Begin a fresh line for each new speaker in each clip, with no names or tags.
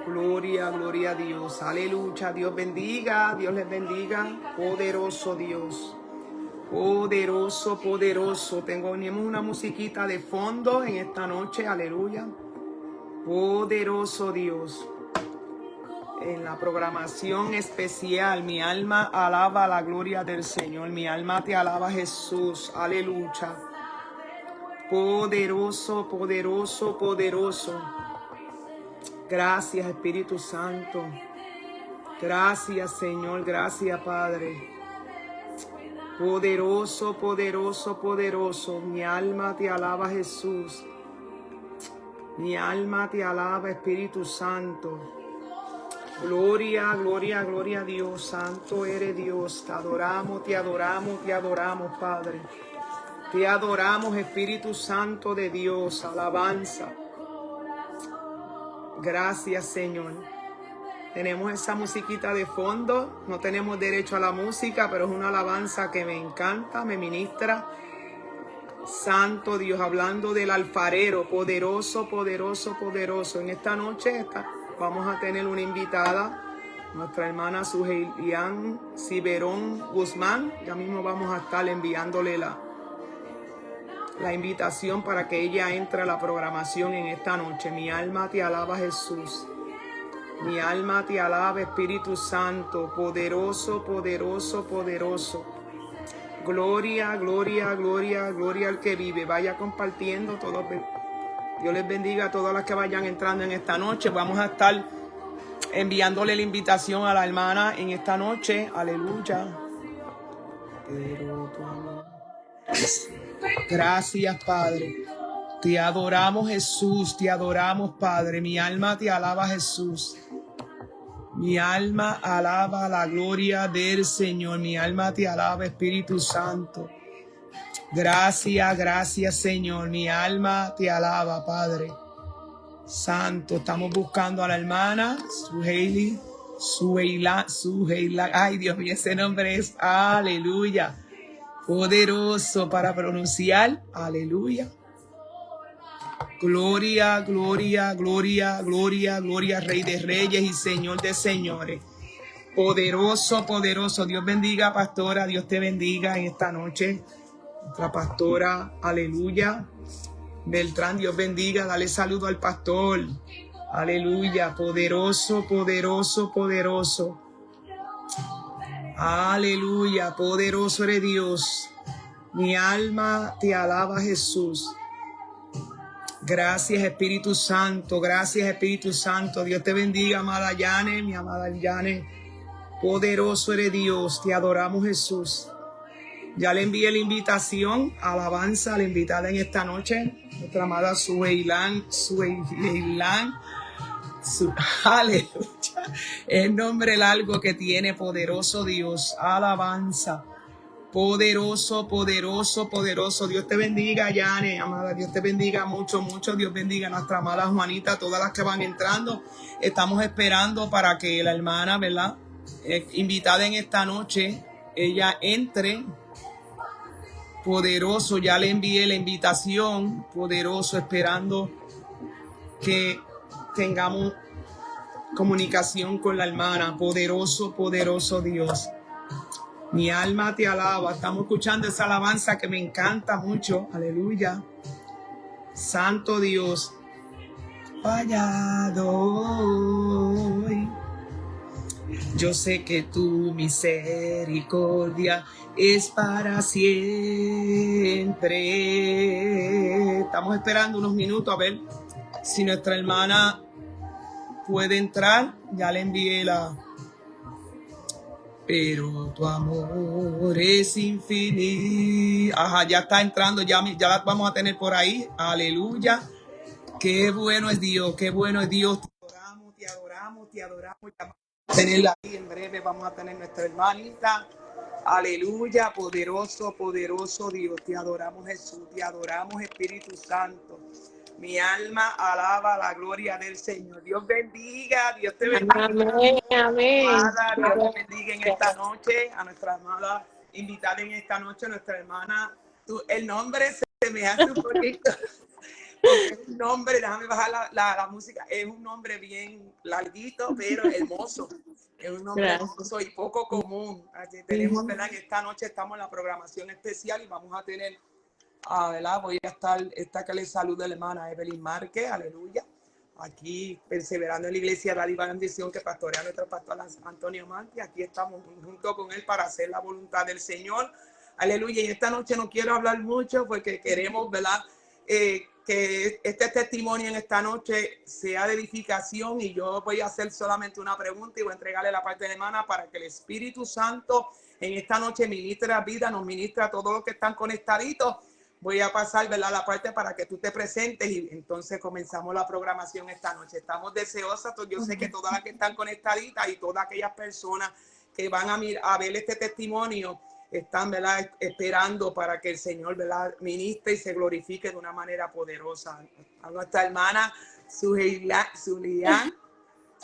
Gloria, gloria a Dios. Aleluya. Dios bendiga. Dios les bendiga. Poderoso Dios. Poderoso, poderoso. Tenemos una musiquita de fondo en esta noche. Aleluya. Poderoso Dios. En la programación especial, mi alma alaba la gloria del Señor. Mi alma te alaba, Jesús. Aleluya. Poderoso, poderoso, poderoso. Gracias, Espíritu Santo. Gracias, Señor. Gracias, Padre. Poderoso, poderoso, poderoso. Mi alma te alaba, Jesús. Mi alma te alaba, Espíritu Santo. Gloria, gloria, gloria a Dios. Santo eres Dios. Te adoramos, te adoramos, te adoramos, Padre. Te adoramos, Espíritu Santo de Dios. Alabanza. Gracias, Señor. Tenemos esa musiquita de fondo. No tenemos derecho a la música, pero es una alabanza que me encanta, me ministra. Santo Dios, hablando del alfarero, poderoso, poderoso, poderoso. En esta noche vamos a tener una invitada, nuestra hermana Suheilian Ciberón Guzmán. Ya mismo vamos a estar enviándole la invitación para que ella entre a la programación en esta noche. Mi alma te alaba, Jesús. Mi alma te alaba, Espíritu Santo. Poderoso, poderoso, poderoso. Gloria, gloria, gloria, gloria al que vive. Vaya compartiendo todo. Dios les bendiga a todas las que vayan entrando en esta noche. Vamos a estar enviándole la invitación a la hermana en esta noche. Aleluya. Pero tu amor. Gracias, Padre. Te adoramos, Jesús. Te adoramos, Padre. Mi alma te alaba, Jesús. Mi alma alaba la gloria del Señor. Mi alma te alaba, Espíritu Santo. Gracias, gracias, Señor. Mi alma te alaba, Padre Santo. Estamos buscando a la hermana Suheila. Ay, Dios mío, ese nombre es aleluya. Poderoso para pronunciar. Aleluya. Gloria, gloria, gloria, gloria, gloria, Rey de Reyes y Señor de Señores. Poderoso, poderoso. Dios bendiga, pastora. Dios te bendiga en esta noche. Nuestra pastora, aleluya. Beltrán, Dios bendiga. Dale saludo al pastor. Aleluya. Poderoso, poderoso, poderoso. Aleluya. Poderoso eres Dios. Mi alma te alaba, Jesús. Gracias, Espíritu Santo. Gracias, Espíritu Santo. Dios te bendiga, amada Yane, mi amada Yane. Poderoso eres Dios. Te adoramos, Jesús. Ya le envié la invitación, alabanza a la invitada en esta noche, nuestra amada Suheilian. Aleluya. El nombre largo que tiene, poderoso Dios. Alabanza. Poderoso, poderoso, poderoso. Dios te bendiga, Yane, amada. Dios te bendiga mucho, mucho. Dios bendiga a nuestra amada Juanita, todas las que van entrando. Estamos esperando para que la hermana, ¿verdad? Invitada en esta noche, ella entre. Poderoso, ya le envié la invitación. Poderoso, esperando que tengamos comunicación con la hermana. Poderoso, poderoso Dios. Mi alma te alaba. Estamos escuchando esa alabanza que me encanta mucho. Aleluya. Santo Dios. Fallado hoy. Yo sé que tu misericordia es para siempre. Estamos esperando unos minutos a ver si nuestra hermana puede entrar. Ya le envié Pero tu amor es infinito. Ajá, ya está entrando, ya la vamos a tener por ahí. Aleluya. Qué bueno es Dios, qué bueno es Dios. Te adoramos, te adoramos, te adoramos. Ya vamos a tenerla ahí en breve. Vamos a tener nuestra hermanita. Aleluya, poderoso, poderoso Dios. Te adoramos, Jesús. Te adoramos, Espíritu Santo. Mi alma alaba la gloria del Señor. Dios bendiga, Dios te bendiga.
Amén, amén.
Amada, Dios te bendiga en esta noche. A nuestra amada invitada en esta noche, nuestra hermana. El nombre se me hace un poquito. Porque es un nombre, déjame bajar la música, es un nombre bien larguito, pero hermoso. Es un nombre hermoso y poco común. Aquí tenemos, ¿verdad? Que esta noche estamos en la programación especial y vamos a tener, ¿verdad? Voy a estar, esta que les saluda la hermana Evelyn Márquez, aleluya. Aquí perseverando en la iglesia la Divina Bendición que pastorea nuestro pastor Antonio Manti. Aquí estamos junto con él para hacer la voluntad del Señor. Aleluya. Y esta noche no quiero hablar mucho porque queremos, ¿verdad? Que este testimonio en esta noche sea de edificación y yo voy a hacer solamente una pregunta y voy a entregarle la parte de hermana para que el Espíritu Santo en esta noche ministre la vida, nos ministra a todos los que están conectaditos. Voy a pasar, ¿verdad?, la parte para que tú te presentes y entonces comenzamos la programación esta noche. Estamos deseosas, yo sé que todas las que están conectaditas y todas aquellas personas que van a ver este testimonio están, ¿verdad?, esperando para que el Señor, ¿verdad?, ministre y se glorifique de una manera poderosa. A nuestra hermana Zulian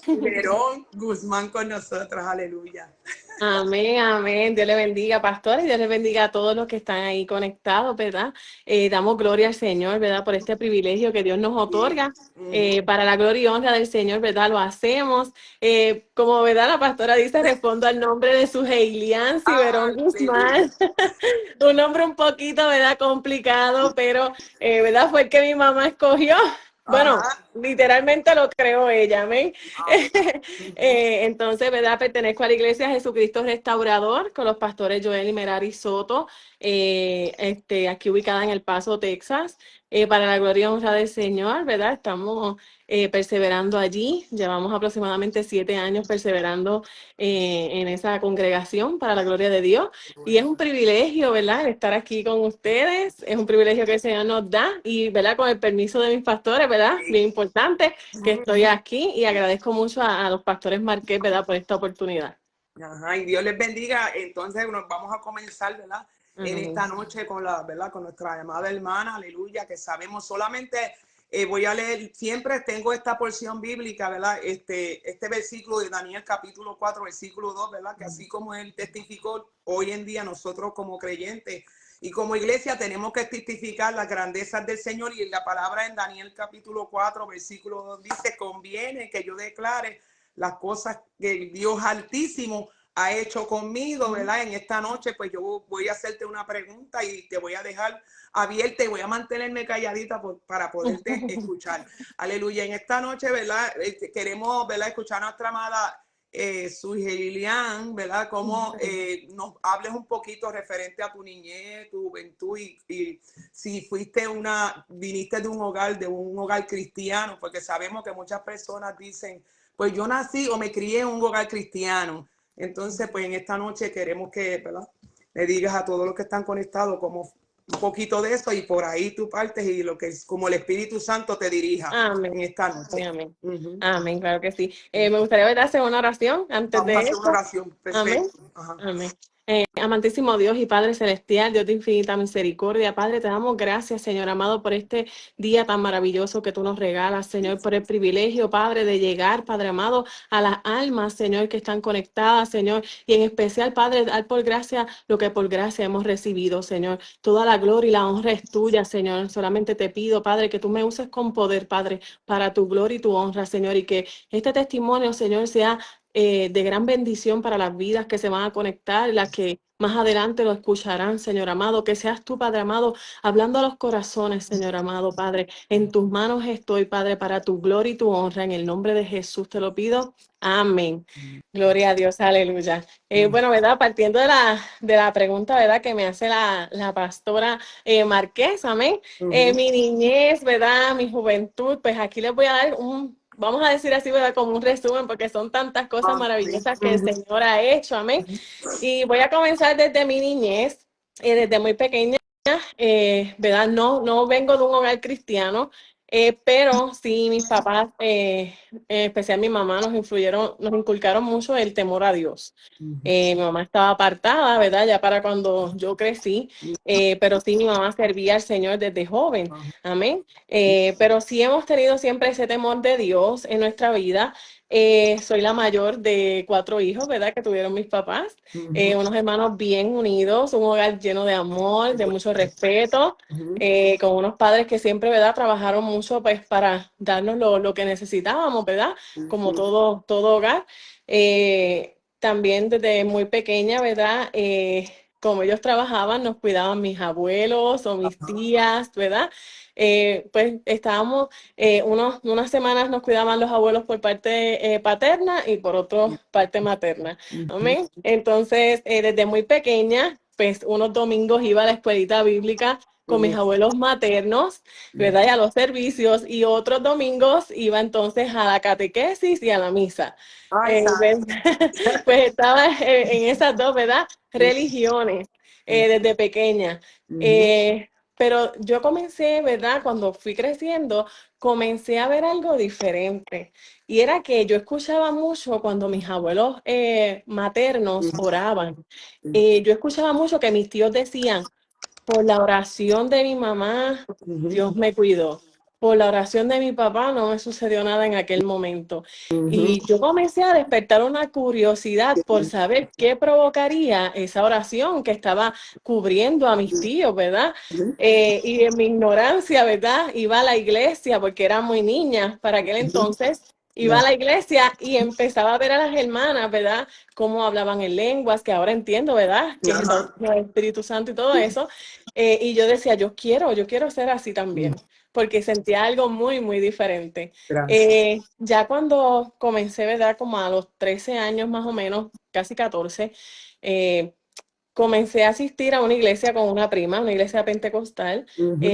Verón Guzmán con nosotros, aleluya.
Amén, amén. Dios le bendiga, pastor, y Dios le bendiga a todos los que están ahí conectados, ¿verdad? Damos gloria al Señor, ¿verdad? Por este privilegio que Dios nos otorga. Para la gloria y honra del Señor, ¿verdad? Lo hacemos. Como, ¿verdad? La pastora dice, respondo al nombre de su Heilian Verón Guzmán. Un nombre un poquito, ¿verdad? Complicado, pero, ¿verdad? Fue el que mi mamá escogió. Bueno, literalmente lo creó ella, amén. Entonces, ¿verdad? Pertenezco a la Iglesia Jesucristo Restaurador con los pastores Joel y Merari Soto, aquí ubicada en El Paso, Texas. Para la gloria y honra del Señor, ¿verdad? Estamos perseverando allí. Llevamos aproximadamente 7 años perseverando en esa congregación para la gloria de Dios. Y es un privilegio, ¿verdad? Estar aquí con ustedes. Es un privilegio que el Señor nos da y, ¿verdad? Con el permiso de mis pastores, ¿verdad? Bien importante que estoy aquí y agradezco mucho a los pastores Márquez, ¿verdad? Por esta oportunidad.
Ajá, y Dios les bendiga. Entonces nos vamos a comenzar, ¿verdad? En esta noche con ¿verdad? Con nuestra amada hermana, aleluya, que sabemos solamente, voy a leer, siempre tengo esta porción bíblica, ¿verdad? Este versículo de Daniel capítulo 4, versículo 2, ¿verdad? Que así como él testificó, hoy en día nosotros como creyentes y como iglesia tenemos que testificar las grandezas del Señor, y la palabra en Daniel capítulo 4, versículo 2 dice, conviene que yo declare las cosas que el Dios Altísimo ha hecho conmigo, ¿verdad? En esta noche, pues yo voy a hacerte una pregunta y te voy a dejar abierta y voy a mantenerme calladita para poderte escuchar. Aleluya. En esta noche, ¿verdad? Queremos, ¿verdad?, escuchar a nuestra amada Zulian, ¿verdad? Cómo nos hables un poquito referente a tu niñez, tu juventud y si viniste de un hogar cristiano, porque sabemos que muchas personas dicen, pues yo nací o me crié en un hogar cristiano. Entonces, pues en esta noche queremos que, ¿verdad?, le digas a todos los que están conectados como un poquito de eso y por ahí tú partes y lo que es como el Espíritu Santo te dirija. Amén. En esta noche.
Amén. Amén, claro que sí. Me gustaría, ¿verdad?, hacer una oración antes de
hacer una oración. Perfecto.
Amén. Amén. Amantísimo Dios y Padre Celestial, Dios de infinita misericordia, Padre, te damos gracias, Señor amado, por este día tan maravilloso que tú nos regalas, Señor, por el privilegio, Padre, de llegar, Padre amado, a las almas, Señor, que están conectadas, Señor, y en especial, Padre, dar por gracia lo que por gracia hemos recibido, Señor. Toda la gloria y la honra es tuya, Señor. Solamente te pido, Padre, que tú me uses con poder, Padre, para tu gloria y tu honra, Señor, y que este testimonio, Señor, sea de gran bendición para las vidas que se van a conectar, las que más adelante lo escucharán, Señor amado. Que seas tú, Padre amado, hablando a los corazones, Señor amado, Padre. En tus manos estoy, Padre, para tu gloria y tu honra. En el nombre de Jesús te lo pido. Amén. Gloria a Dios, aleluya. Bueno, ¿verdad? Partiendo de la pregunta, ¿verdad?, que me hace la pastora Márquez, amén. Mi niñez, ¿verdad?, mi juventud, pues aquí les voy a dar vamos a decir así, ¿verdad?, como un resumen, porque son tantas cosas maravillosas que el Señor ha hecho, amén. Y voy a comenzar desde mi niñez, desde muy pequeña, ¿verdad? No vengo de un hogar cristiano, pero sí mis papás, en especial mi mamá, nos inculcaron mucho el temor a Dios. Mi mamá estaba apartada, ¿verdad?, ya para cuando yo crecí, pero sí mi mamá servía al Señor desde joven, amén. Pero sí hemos tenido siempre ese temor de Dios en nuestra vida. Soy la mayor de 4 hijos, ¿verdad? Que tuvieron mis papás.
Ujú,
Unos hermanos bien unidos, un hogar lleno de amor, de mucho respeto,
ujú,
con unos padres que siempre, ¿verdad? Trabajaron mucho pues para darnos lo que necesitábamos, ¿verdad? Como
ujú,
todo hogar. También desde muy pequeña, ¿verdad? Como ellos trabajaban, nos cuidaban mis abuelos o mis
ajá,
tías, ¿verdad? Pues estábamos, unas semanas nos cuidaban los abuelos por parte paterna y por otra parte materna.
ujú,
Amén. Entonces, desde muy pequeña, pues unos domingos iba a la escuelita bíblica con mis
ujú,
abuelos maternos, ¿verdad? Y
ujú.
a los servicios, y otros domingos iba entonces a la catequesis y a la misa.
Ay,
¿Ves?
santo.
Pues estaba en esas dos, ¿verdad? Religiones desde pequeña.
Ujú,
Eh, pero yo comencé, ¿verdad? Cuando fui creciendo, comencé a ver algo diferente. Y era que yo escuchaba mucho cuando mis abuelos maternos
ujú,
oraban.
ujú,
Yo escuchaba mucho que mis tíos decían, por la oración de mi mamá,
ujú,
Dios me cuidó. Por la oración de mi papá no me sucedió nada en aquel momento.
ujú,
Y yo comencé a despertar una curiosidad por saber qué provocaría esa oración que estaba cubriendo a mis tíos, ¿verdad?
ujú,
Y en mi ignorancia, ¿verdad? Iba a la iglesia porque era muy niña para aquel
ujú.
entonces. Iba
Ya,
a la iglesia y empezaba a ver a las hermanas, ¿verdad? Cómo hablaban en lenguas, que ahora entiendo, ¿verdad? Que es el
ajá,
bautismo del Espíritu Santo y todo
sí,
eso. Y yo decía, yo quiero ser así
mm,
también, porque sentía algo muy, muy diferente.
gracias.
Ya cuando comencé, ¿verdad? Como a los 13 años más o menos, casi 14, eh, comencé a asistir a una iglesia con una prima, una iglesia pentecostal,
Ujú,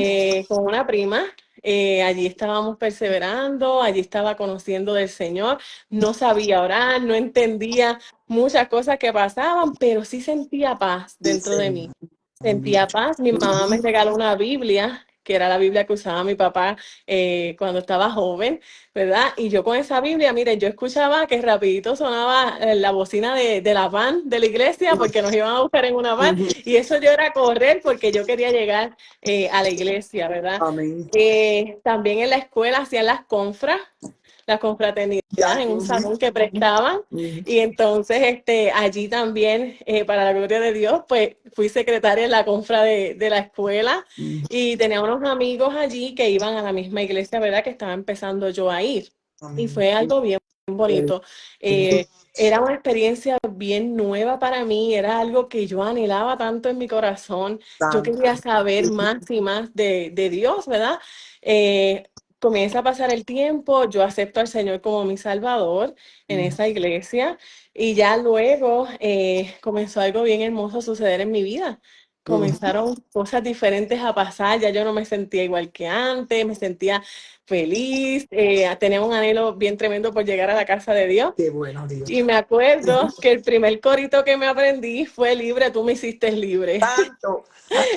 con una prima. Allí estábamos perseverando, allí estaba conociendo del Señor. No sabía orar, no entendía muchas cosas que pasaban, pero sí sentía paz
sí,
dentro de mí.
Señor. Amén.
Sentía paz. Mi mamá me regaló una Biblia, que era la Biblia que usaba mi papá cuando estaba joven, ¿verdad? Y yo con esa Biblia, mire, yo escuchaba que rapidito sonaba la bocina de la van de la iglesia porque nos iban a buscar en una van
Ujú,
y eso yo era correr porque yo quería llegar a la iglesia, ¿verdad?
amén.
También en la escuela hacían las
Ya,
confraternidades en un
ujú,
salón que prestaban
ujú,
y entonces allí también, para la gloria de Dios, pues fui secretaria en la confra de la escuela
ujú,
y tenía unos amigos allí que iban a la misma iglesia, ¿verdad? Que estaba empezando yo a ir. Y
amén.
fue algo bien bonito.
Ujú,
Era una experiencia bien nueva para mí, era algo que yo anhelaba tanto en mi corazón. Yo
santo.
quería saber más y más de Dios, ¿verdad? Comienza a pasar el tiempo, yo acepto al Señor como mi Salvador en
Ujú,
esa iglesia y ya luego comenzó algo bien hermoso a suceder en mi vida.
ujú.
Comenzaron cosas diferentes a pasar, ya yo no me sentía igual que antes, me sentía feliz, tenía un anhelo bien tremendo por llegar a la casa de Dios.
Qué bueno, Dios.
Y me acuerdo que el primer corito que me aprendí fue Libre, tú me hiciste libre.
Santo.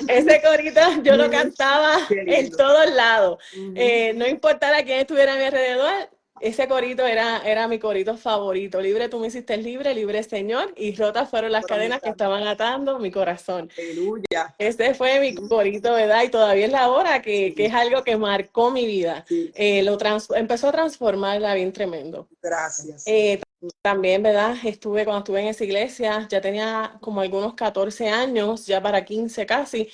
Ese corito yo lo
Ujú,
cantaba
qué
en
lindo.
todos lados.
Ujú,
No importara quién estuviera a mi alrededor, ese corito era mi corito favorito. Libre, tú me hiciste libre, libre Señor, y rotas fueron las
fueron mis
cadenas que
cadenas.
estaban atando mi corazón.
Aleluya.
Ese fue mi
Ujú,
corito, ¿verdad? Y todavía es la hora que
sí,
es algo que marcó mi vida.
sí.
Empezó a transformarla bien tremendo.
Gracias, Señor.
Eh, También, ¿verdad? Cuando estuve en esa iglesia, ya tenía como algunos 14 años, ya para 15 casi,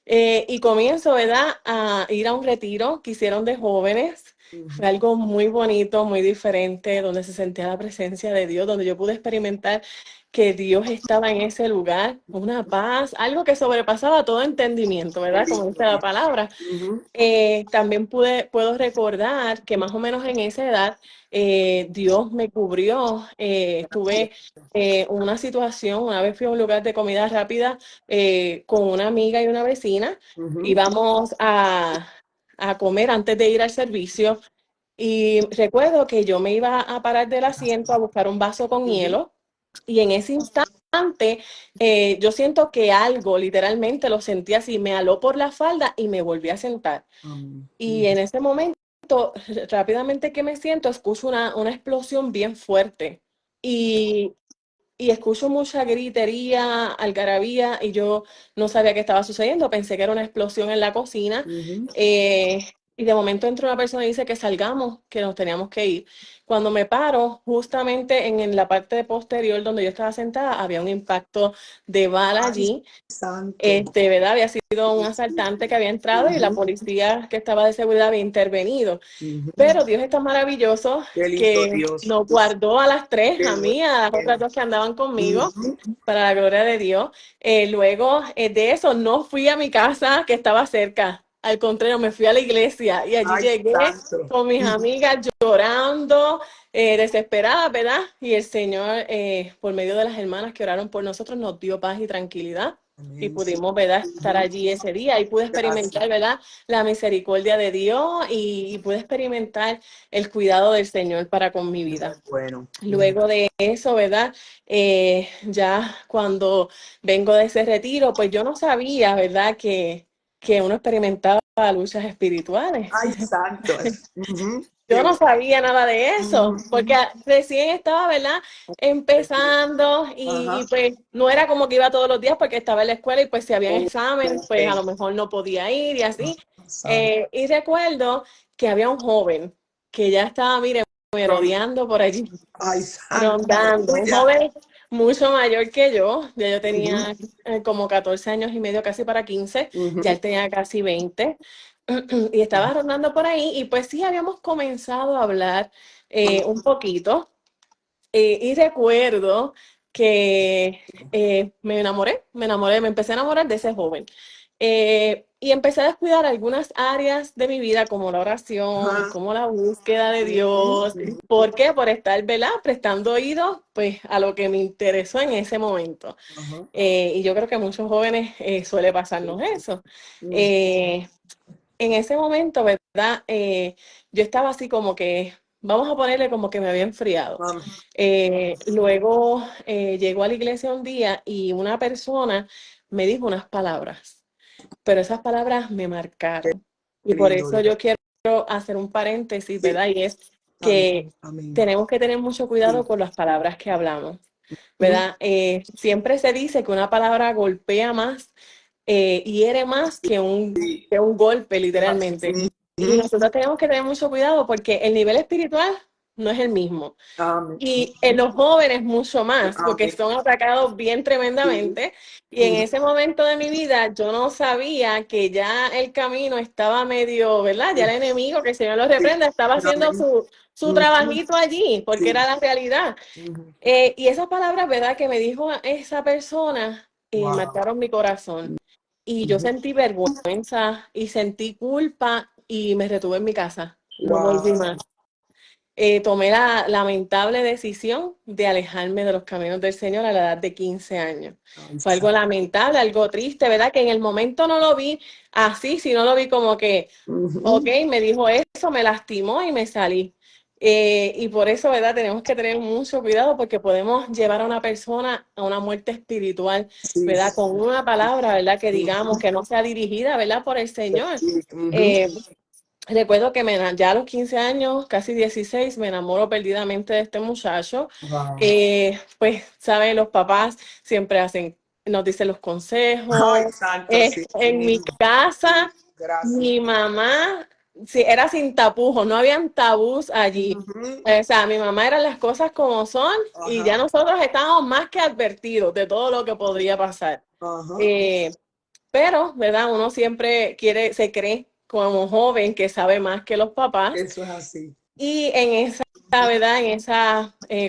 y comienzo, ¿verdad? A ir a un retiro que hicieron de jóvenes.
Ujú,
Fue algo muy bonito, muy diferente, donde se sentía la presencia de Dios, donde yo pude experimentar que Dios estaba en ese lugar, una paz, algo que sobrepasaba todo entendimiento,
qué
¿verdad? Como
lindo,
dice la
Dios.
palabra.
Ujú,
También puedo recordar que más o menos en esa edad Dios me cubrió. Tuve una situación, una vez fui a un lugar de comida rápida con una amiga y una vecina.
ujú,
Íbamos a comer antes de ir al servicio y recuerdo que yo me iba a parar del asiento a buscar un vaso con
ujú.
hielo y en ese instante yo siento que algo, literalmente lo sentí así, me aló por la falda y me volví a sentar.
Amén.
Y
Ujú,
en ese momento, rápidamente que me siento, escucho una explosión bien fuerte y, y escucho mucha gritería, algarabía y yo no sabía qué estaba sucediendo. Pensé que era una explosión en la cocina.
ujú,
eh, Y de momento entra una persona y dice que salgamos, que nos teníamos que ir. Cuando me paro, justamente en la parte posterior donde yo estaba sentada, había un impacto de bala
Ay,
allí.
santo.
¿Verdad? Había sido un asaltante que había entrado y la
Ujú,
policía que estaba de seguridad había intervenido.
ujú.
Pero Dios es tan maravilloso
Qué lindo
que
Dios.
nos guardó a las tres,
Qué
a mí, a las otras
bueno.
dos que andaban conmigo,
Ujú.
para la gloria de Dios. Luego de eso, no fui a mi casa que estaba cerca. Al contrario, me fui a la iglesia y allí
Ay,
llegué
santo.
con mis amigas llorando, desesperadas, ¿verdad? Y el Señor, por medio de las hermanas que oraron por nosotros, nos dio paz y tranquilidad. Y
Amén. Sí.
pudimos, ¿verdad?, estar allí ese día y pude
Gracias.
experimentar, ¿verdad?, la misericordia de Dios y pude experimentar el cuidado del Señor para con mi
Eso
vida.
es bueno.
Luego de eso, ¿verdad? Ya cuando vengo de ese retiro, pues yo no sabía, ¿verdad?, que uno experimentaba luchas espirituales.
Ay, santo. Ujú.
Yo
Qué
no
bueno.
sabía nada de eso, porque
Ujú.
recién estaba, ¿verdad? Empezando
Ajá.
y pues no era como que iba todos los días porque estaba en la escuela y pues si habían exámenes,
Ok.
pues a lo mejor no podía ir y así.
Santo.
Y recuerdo que había un joven que ya estaba, mire, merodeando por allí,
Ay, santo.
rondando, un
Aleluya.
joven mucho mayor que ya yo
Ujú,
tenía como 14 años y medio, casi para 15, ya
ujú.
él tenía casi 20 y estaba rondando por ahí y pues sí habíamos comenzado a hablar un poquito y recuerdo que me empecé a enamorar de ese joven. Y empecé a descuidar algunas áreas de mi vida, como la oración,
Ajá.
como la búsqueda de
Ujú,
Dios.
ujú.
¿Por qué? Por estar, ¿verdad?, prestando oídos, pues, a lo que me interesó en ese momento.
Ajá.
Y yo creo que a muchos jóvenes suele pasarnos eso.
Ujú.
Eh, en ese momento, ¿verdad? Yo estaba así como que, vamos a ponerle como que me había enfriado.
Amén.
Luego llegó a la iglesia un día y una persona me dijo unas palabras, pero esas palabras me marcaron. Y
Qué
por
lindo
eso
Dios.
yo quiero hacer un paréntesis,
Sí.
¿verdad? Y es
Amén.
que
Amén.
tenemos que tener mucho
Sí.
cuidado con las palabras que hablamos,
Ujú.
¿verdad? Siempre se dice que una palabra golpea más, hiere más
Sí.
que un golpe,
Es así.
literalmente. Y
Ujú.
nosotros tenemos que tener mucho cuidado porque el nivel espiritual no es el mismo.
Amén.
Y en los jóvenes mucho más, porque
Amén.
son atacados bien
Sí.
tremendamente. Y en
Ujú.
ese momento de mi vida yo no sabía que ya el camino estaba medio, ¿verdad? Ya el enemigo, que el Señor lo
Sí.
reprenda, estaba haciendo
Amén.
su
Ujú.
trabajito allí, porque
Sí.
era la realidad.
Ujú.
Y esas palabras, ¿verdad?, que me dijo esa persona,
Wow.
marcaron mi corazón. Y yo
Ujú.
sentí vergüenza y sentí culpa y me retuve en mi casa. No volví
Wow.
más. Tomé la lamentable decisión de alejarme de los caminos del Señor a la edad de 15 años.
Ay,
Fue algo lamentable, algo triste, ¿verdad? Que en el momento no lo vi así, sino lo vi como que, ok,
ujú.
me dijo eso, me lastimó y me salí. Y por eso, ¿verdad? Tenemos que tener mucho cuidado porque podemos llevar a una persona a una muerte espiritual,
Sí.
¿verdad? Con una palabra, ¿verdad? Que digamos
Ujú.
que no sea dirigida, ¿verdad?, por el Señor.
Sí. Ujú.
Eh, Recuerdo que ya a los 15 años, casi 16, me enamoro perdidamente de este muchacho.
Wow.
Pues, ¿saben? Los papás siempre nos dicen los
Ay,
consejos.
santo, sí. Sí
En mi
mismo. Sí.
casa,
Gracias.
mi mamá, sí, era sin tapujos, no habían tabús allí.
Ujú.
O sea, mi mamá eran las cosas como son y ya
Ajá.
nosotros estábamos más que advertidos de todo lo que podría pasar.
Ajá.
Eh, pero, ¿verdad? Uno siempre se cree como joven que sabe más que los papás.
Eso es así.
Y en esa, ¿verdad?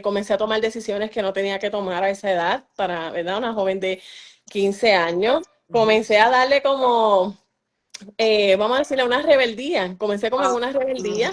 Comencé a tomar decisiones que no tenía que tomar a esa edad para, ¿verdad? Una joven de 15 años.
Ujú.
Comencé a darle como, vamos a decirle, una rebeldía. Comencé como en
Ah,
una
ujú.
rebeldía.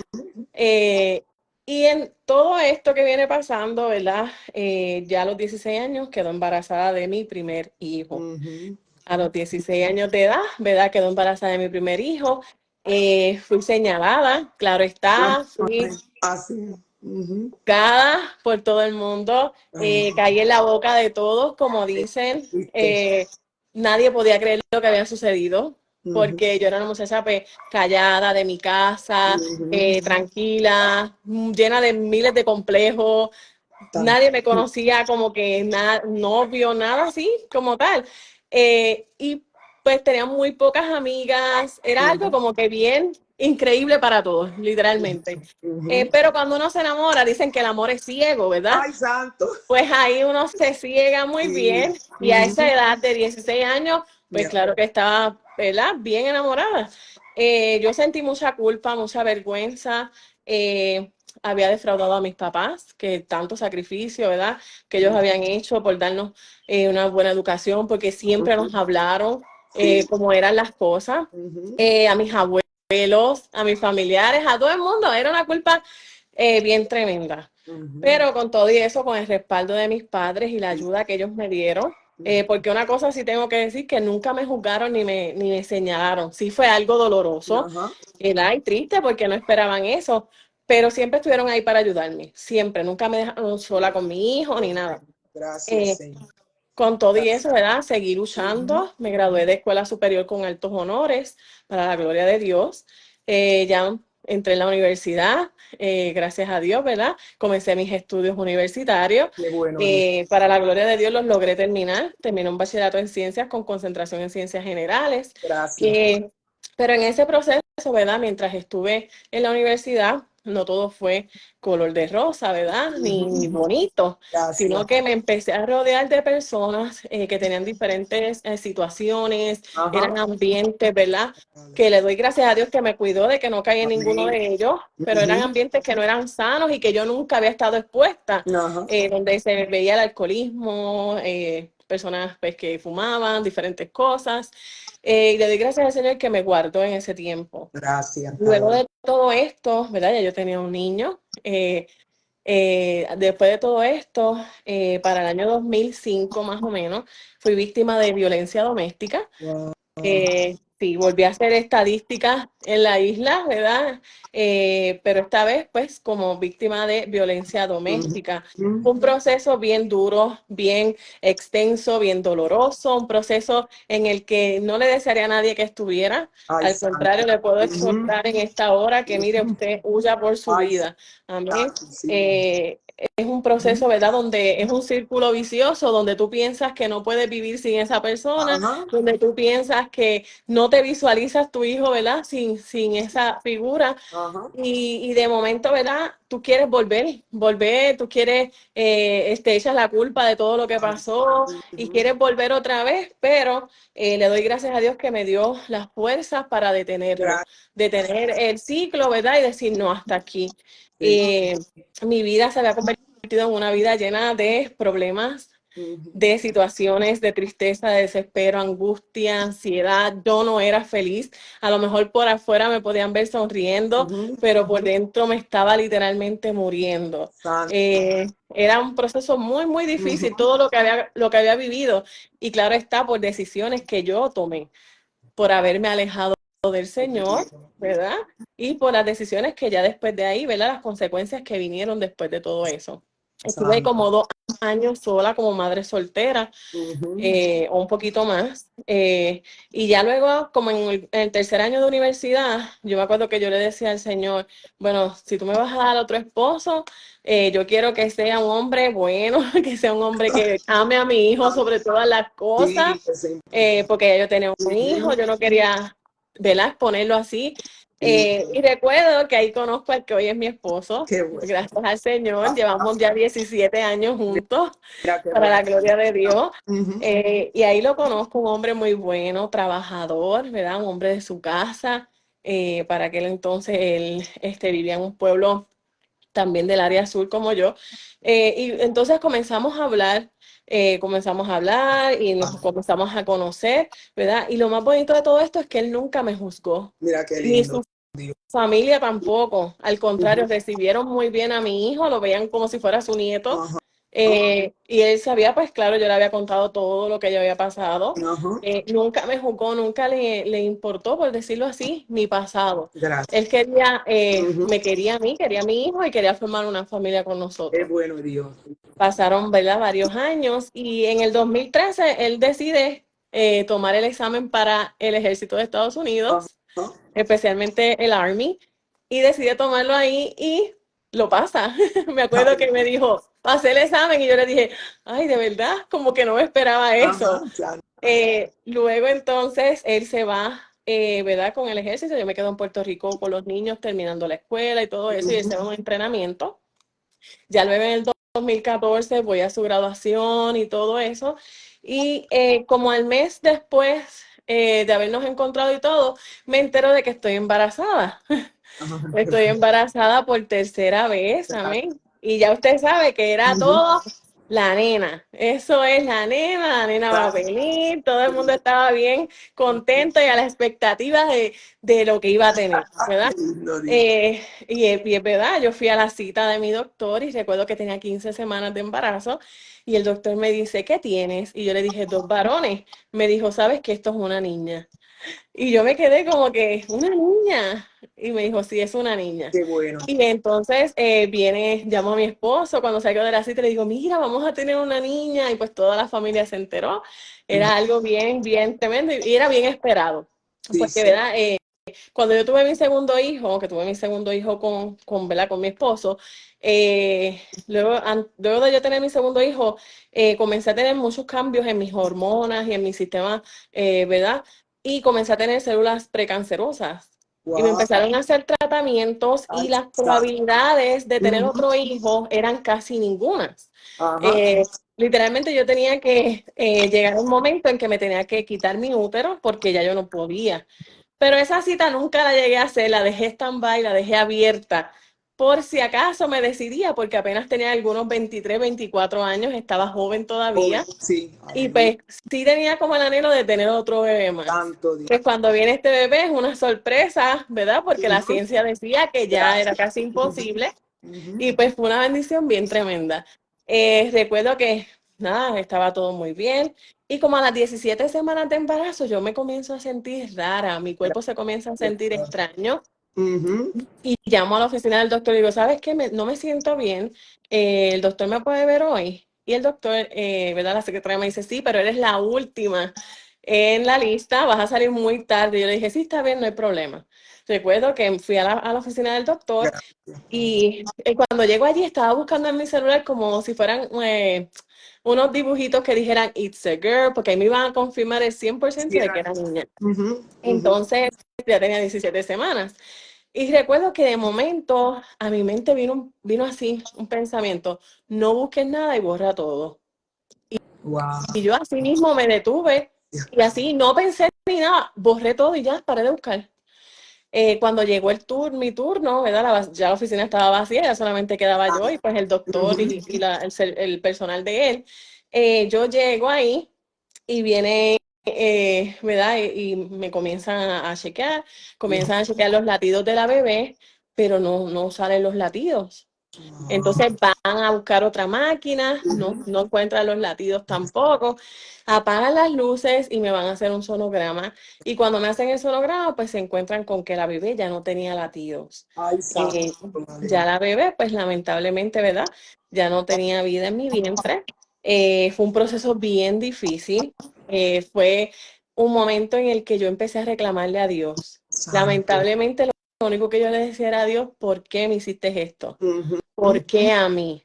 eh, y en todo esto que viene pasando, ¿verdad? Ya a los 16 años quedó embarazada de mi primer hijo.
Ujú.
A los 16 años de edad, ¿verdad? Quedó embarazada de mi primer hijo. Fui señalada, claro está, fui
Así. Ujú.
juzgada por todo el mundo,
Ajá.
caí en la boca de todos, como dicen.
¿Viste?
Nadie podía creer lo que había sucedido,
Ujú.
porque yo era una muchacha pues, callada de mi casa,
Ujú.
tranquila, llena de miles de complejos.
Tan-
Nadie me conocía como que nada, novio, nada así como tal. Y pues tenía muy pocas amigas, era algo
Ujú.
como que bien, increíble para todos, literalmente. Pero cuando uno se enamora, dicen que el amor es ciego, ¿verdad?
Ay, santo.
Pues ahí uno se ciega muy
Sí.
bien y a esa edad de 16 años, pues
Yeah.
claro que estaba, ¿verdad? Bien enamorada. Yo sentí mucha culpa, mucha vergüenza. Había defraudado a mis papás, que tanto sacrificio, ¿verdad? Que ellos habían hecho por darnos una buena educación, porque siempre nos hablaron
Sí.
cómo eran las cosas. A mis abuelos, a mis familiares, a todo el mundo. Era una culpa bien tremenda. Pero con todo y eso, con el respaldo de mis padres y la ayuda que ellos me dieron, porque una cosa sí tengo que decir, que nunca me juzgaron ni me señalaron. Sí fue algo doloroso,
Ajá.
¿verdad? Y triste porque no esperaban eso, pero siempre estuvieron ahí para ayudarme, siempre. Nunca me dejaron sola con mi hijo ni nada.
Gracias,
Eh,
Señor.
con todo y eso, ¿verdad? Seguí luchando. Me gradué de escuela superior con altos honores, para la gloria de Dios. Ya entré en la universidad, gracias a Dios, ¿verdad? Comencé mis estudios universitarios.
Qué bueno, Dios.
Para la gloria de Dios los logré terminar. Terminé un bachillerato en ciencias con concentración en ciencias generales.
Gracias.
Pero en ese proceso, ¿verdad? Mientras estuve en la universidad, no todo fue color de rosa, ¿verdad? Ni bonito, sino
Gracias.
que me empecé a rodear de personas que tenían diferentes situaciones, eran
Ajá.
ambientes, ¿verdad? Que le doy gracias a Dios que me cuidó de que no caí en ninguno
Amén.
de ellos, pero eran ambientes que no eran sanos y que yo nunca había estado expuesta,
Ajá.
donde se veía el alcoholismo, personas pues, que fumaban, diferentes cosas. Y le doy gracias al Señor que me guardó en ese tiempo.
Gracias,
Luego
Padre.
de todo esto, ¿verdad? Ya yo tenía un niño. Después de todo esto, para el año 2005 más o menos, fui víctima de violencia doméstica.
Wow.
Sí, volví a hacer estadísticas en la isla, ¿verdad? Pero esta vez, pues, como víctima de violencia doméstica. Fue un proceso bien duro, bien extenso, bien doloroso, un proceso en el que no le desearía a nadie que estuviera.
Ay,
Al contrario,
santo.
le puedo exhortar en esta hora que, mire, usted huya por su
Ay,
vida. Amén.
santo, sí.
Es un proceso, ¿verdad? Donde es un círculo vicioso, donde tú piensas que no puedes vivir sin esa persona,
Ajá.
donde tú piensas que no te visualizas tu hijo, ¿verdad? Sin esa figura.
Ajá.
Y de momento, ¿verdad? Tú quieres volver, tú quieres, echas la culpa de todo lo que pasó y quieres volver otra vez, pero le doy gracias a Dios que me dio las fuerzas para detenerlo, detener el ciclo, ¿verdad? Y decir, no, hasta aquí. Mi vida se había convertido en una vida llena de problemas, de situaciones de tristeza, de desespero, angustia, ansiedad. Yo no era feliz. A lo mejor por afuera me podían ver sonriendo, pero por dentro me estaba literalmente muriendo.
Santo.
Era un proceso muy, muy difícil, todo lo que había vivido. Y claro está, por decisiones que yo tomé, por haberme alejado del Señor, ¿verdad? Y por las decisiones que ya después de ahí, ¿verdad? Las consecuencias que vinieron después de todo eso. Estuve
Santo.
como 2 años sola como madre soltera, o un poquito más. Y ya luego, como en el tercer año de universidad, yo me acuerdo que yo le decía al Señor, bueno, si tú me vas a dar otro esposo, yo quiero que sea un hombre bueno, que sea un hombre que ame a mi hijo sobre todas las cosas,
Sí, que se-
porque ya yo tenía un hijo, yo no quería, ¿verdad? Ponerlo así. Y recuerdo que ahí conozco al que hoy es mi esposo,
Qué bueno.
gracias al Señor, llevamos ya 17 años juntos,
Mira, qué
para
bueno.
la gloria de Dios. Y ahí lo conozco, un hombre muy bueno, trabajador, ¿verdad? Un hombre de su casa. Para aquel entonces él vivía en un pueblo también del área sur como yo. Y entonces comenzamos a hablar y nos comenzamos a conocer, ¿verdad? Y lo más bonito de todo esto es que él nunca me juzgó,
Mira qué
ni
lindo.
su familia tampoco. Al contrario, recibieron muy bien a mi hijo, lo veían como si fuera su nieto.
Ajá.
Y él sabía, pues claro, yo le había contado todo lo que yo había pasado.
Ajá.
Nunca me juzgó, nunca le importó, por decirlo así, mi pasado.
Gracias.
Él me quería a mí, quería a mi hijo y quería formar una familia con
Es
nosotros.
bueno, Dios.
Pasaron, ¿verdad?, varios años y en el 2013 él decide tomar el examen para el ejército de Estados Unidos,
Ajá.
especialmente el Army, y decide tomarlo ahí y lo pasa. Me acuerdo que me dijo, pasé el examen y yo le dije, ay, de verdad, como que no me esperaba eso.
Ajá. Claro.
Luego entonces él se va ¿verdad? Con el ejército, yo me quedo en Puerto Rico con los niños terminando la escuela y todo eso, y ese es un entrenamiento. Ya luego en el 2014 voy a su graduación y todo eso. Y como al mes después de habernos encontrado y todo, me entero de que estoy embarazada. Estoy embarazada por tercera vez, amén. Y ya usted sabe que era todo la nena. Eso es la nena va a venir. Todo el mundo estaba bien contento y a la expectativa de lo que iba a tener, ¿verdad? Y es verdad, yo fui a la cita de mi doctor y recuerdo que tenía 15 semanas de embarazo y el doctor me dice, ¿qué tienes? Y yo le dije, 2 varones. Me dijo, ¿sabes que esto es una niña? Y yo me quedé como que, ¿una niña? Y me dijo, sí, es una niña.
Qué bueno.
Y entonces llamo a mi esposo cuando salió de la cita y le digo, mira, vamos a tener una niña. Y pues toda la familia se enteró. Era algo bien, bien tremendo y era bien esperado.
Sí,
Porque,
sí.
¿verdad? Cuando yo tuve mi segundo hijo, que tuve mi segundo hijo ¿verdad? Con mi esposo, luego de yo tener mi segundo hijo, comencé a tener muchos cambios en mis hormonas y en mi sistema, ¿verdad? Y comencé a tener células precancerosas. Y me
Wow.
empezaron a hacer tratamientos
Ay,
y las
sa-
probabilidades de tener otro hijo eran casi ningunas.
Ajá.
Eh, Literalmente yo tenía que llegar a un momento en que me tenía que quitar mi útero porque ya yo no podía. Pero esa cita nunca la llegué a hacer, la dejé stand-by, la dejé abierta, por si acaso me decidía, porque apenas tenía algunos 23, 24 años, estaba joven
Joven,
todavía,
sí.
y
Aleluya.
pues sí tenía como el anhelo de tener otro bebé más.
Santo Dios.
Pues cuando viene este bebé es una sorpresa, ¿verdad? Porque la ciencia decía que ya era
Gracias.
casi imposible,
Ujú.
y pues fue una bendición bien tremenda. Recuerdo que, nada, estaba todo muy bien. Y como a las 17 semanas de embarazo, yo me comienzo a sentir rara, mi cuerpo se comienza a sentir extraño.
Ujú.
Y llamo a la oficina del doctor y digo, ¿sabes qué? No me siento bien. El doctor me puede ver hoy. Y el doctor, ¿verdad? La secretaria me dice, sí, pero eres la última en la lista, vas a salir muy tarde. Yo le dije, sí, está bien, no hay problema. Recuerdo que fui a la oficina del doctor
Gracias.
y cuando llego allí estaba buscando en mi celular como si fueran unos dibujitos que dijeran It's a girl, porque ahí me iban a confirmar el 100%
Sí,
de que
era.
era niña.
Ujú, ujú.
Entonces ya tenía 17 semanas. Y recuerdo que de momento a mi mente vino así un pensamiento, no busques nada y borra todo.
Wow.
Y yo así mismo me detuve y así no pensé ni nada, borré todo y ya paré de buscar. Cuando llegó mi turno, ¿verdad? Ya la oficina estaba vacía, ya solamente quedaba yo y pues el doctor
Ujú.
el personal de él. Yo llego ahí y viene, ¿verdad? Y me comienzan a chequear los latidos de la bebé, pero no salen los latidos. Entonces van a buscar otra máquina, no encuentran los latidos tampoco, apagan las luces y me van a hacer un sonograma. Y cuando me hacen el sonograma, pues se encuentran con que la bebé ya no tenía latidos.
Ay, santo.
Eh, ya
Aleluya.
la bebé, pues lamentablemente, ¿verdad? Ya no tenía vida en mi vientre. Fue un proceso bien difícil. Fue un momento en el que yo empecé a reclamarle a Dios.
Santo.
Lamentablemente, lo único que yo le decía era a Dios, ¿por qué me hiciste esto?
Ujú.
¿Por qué a mí?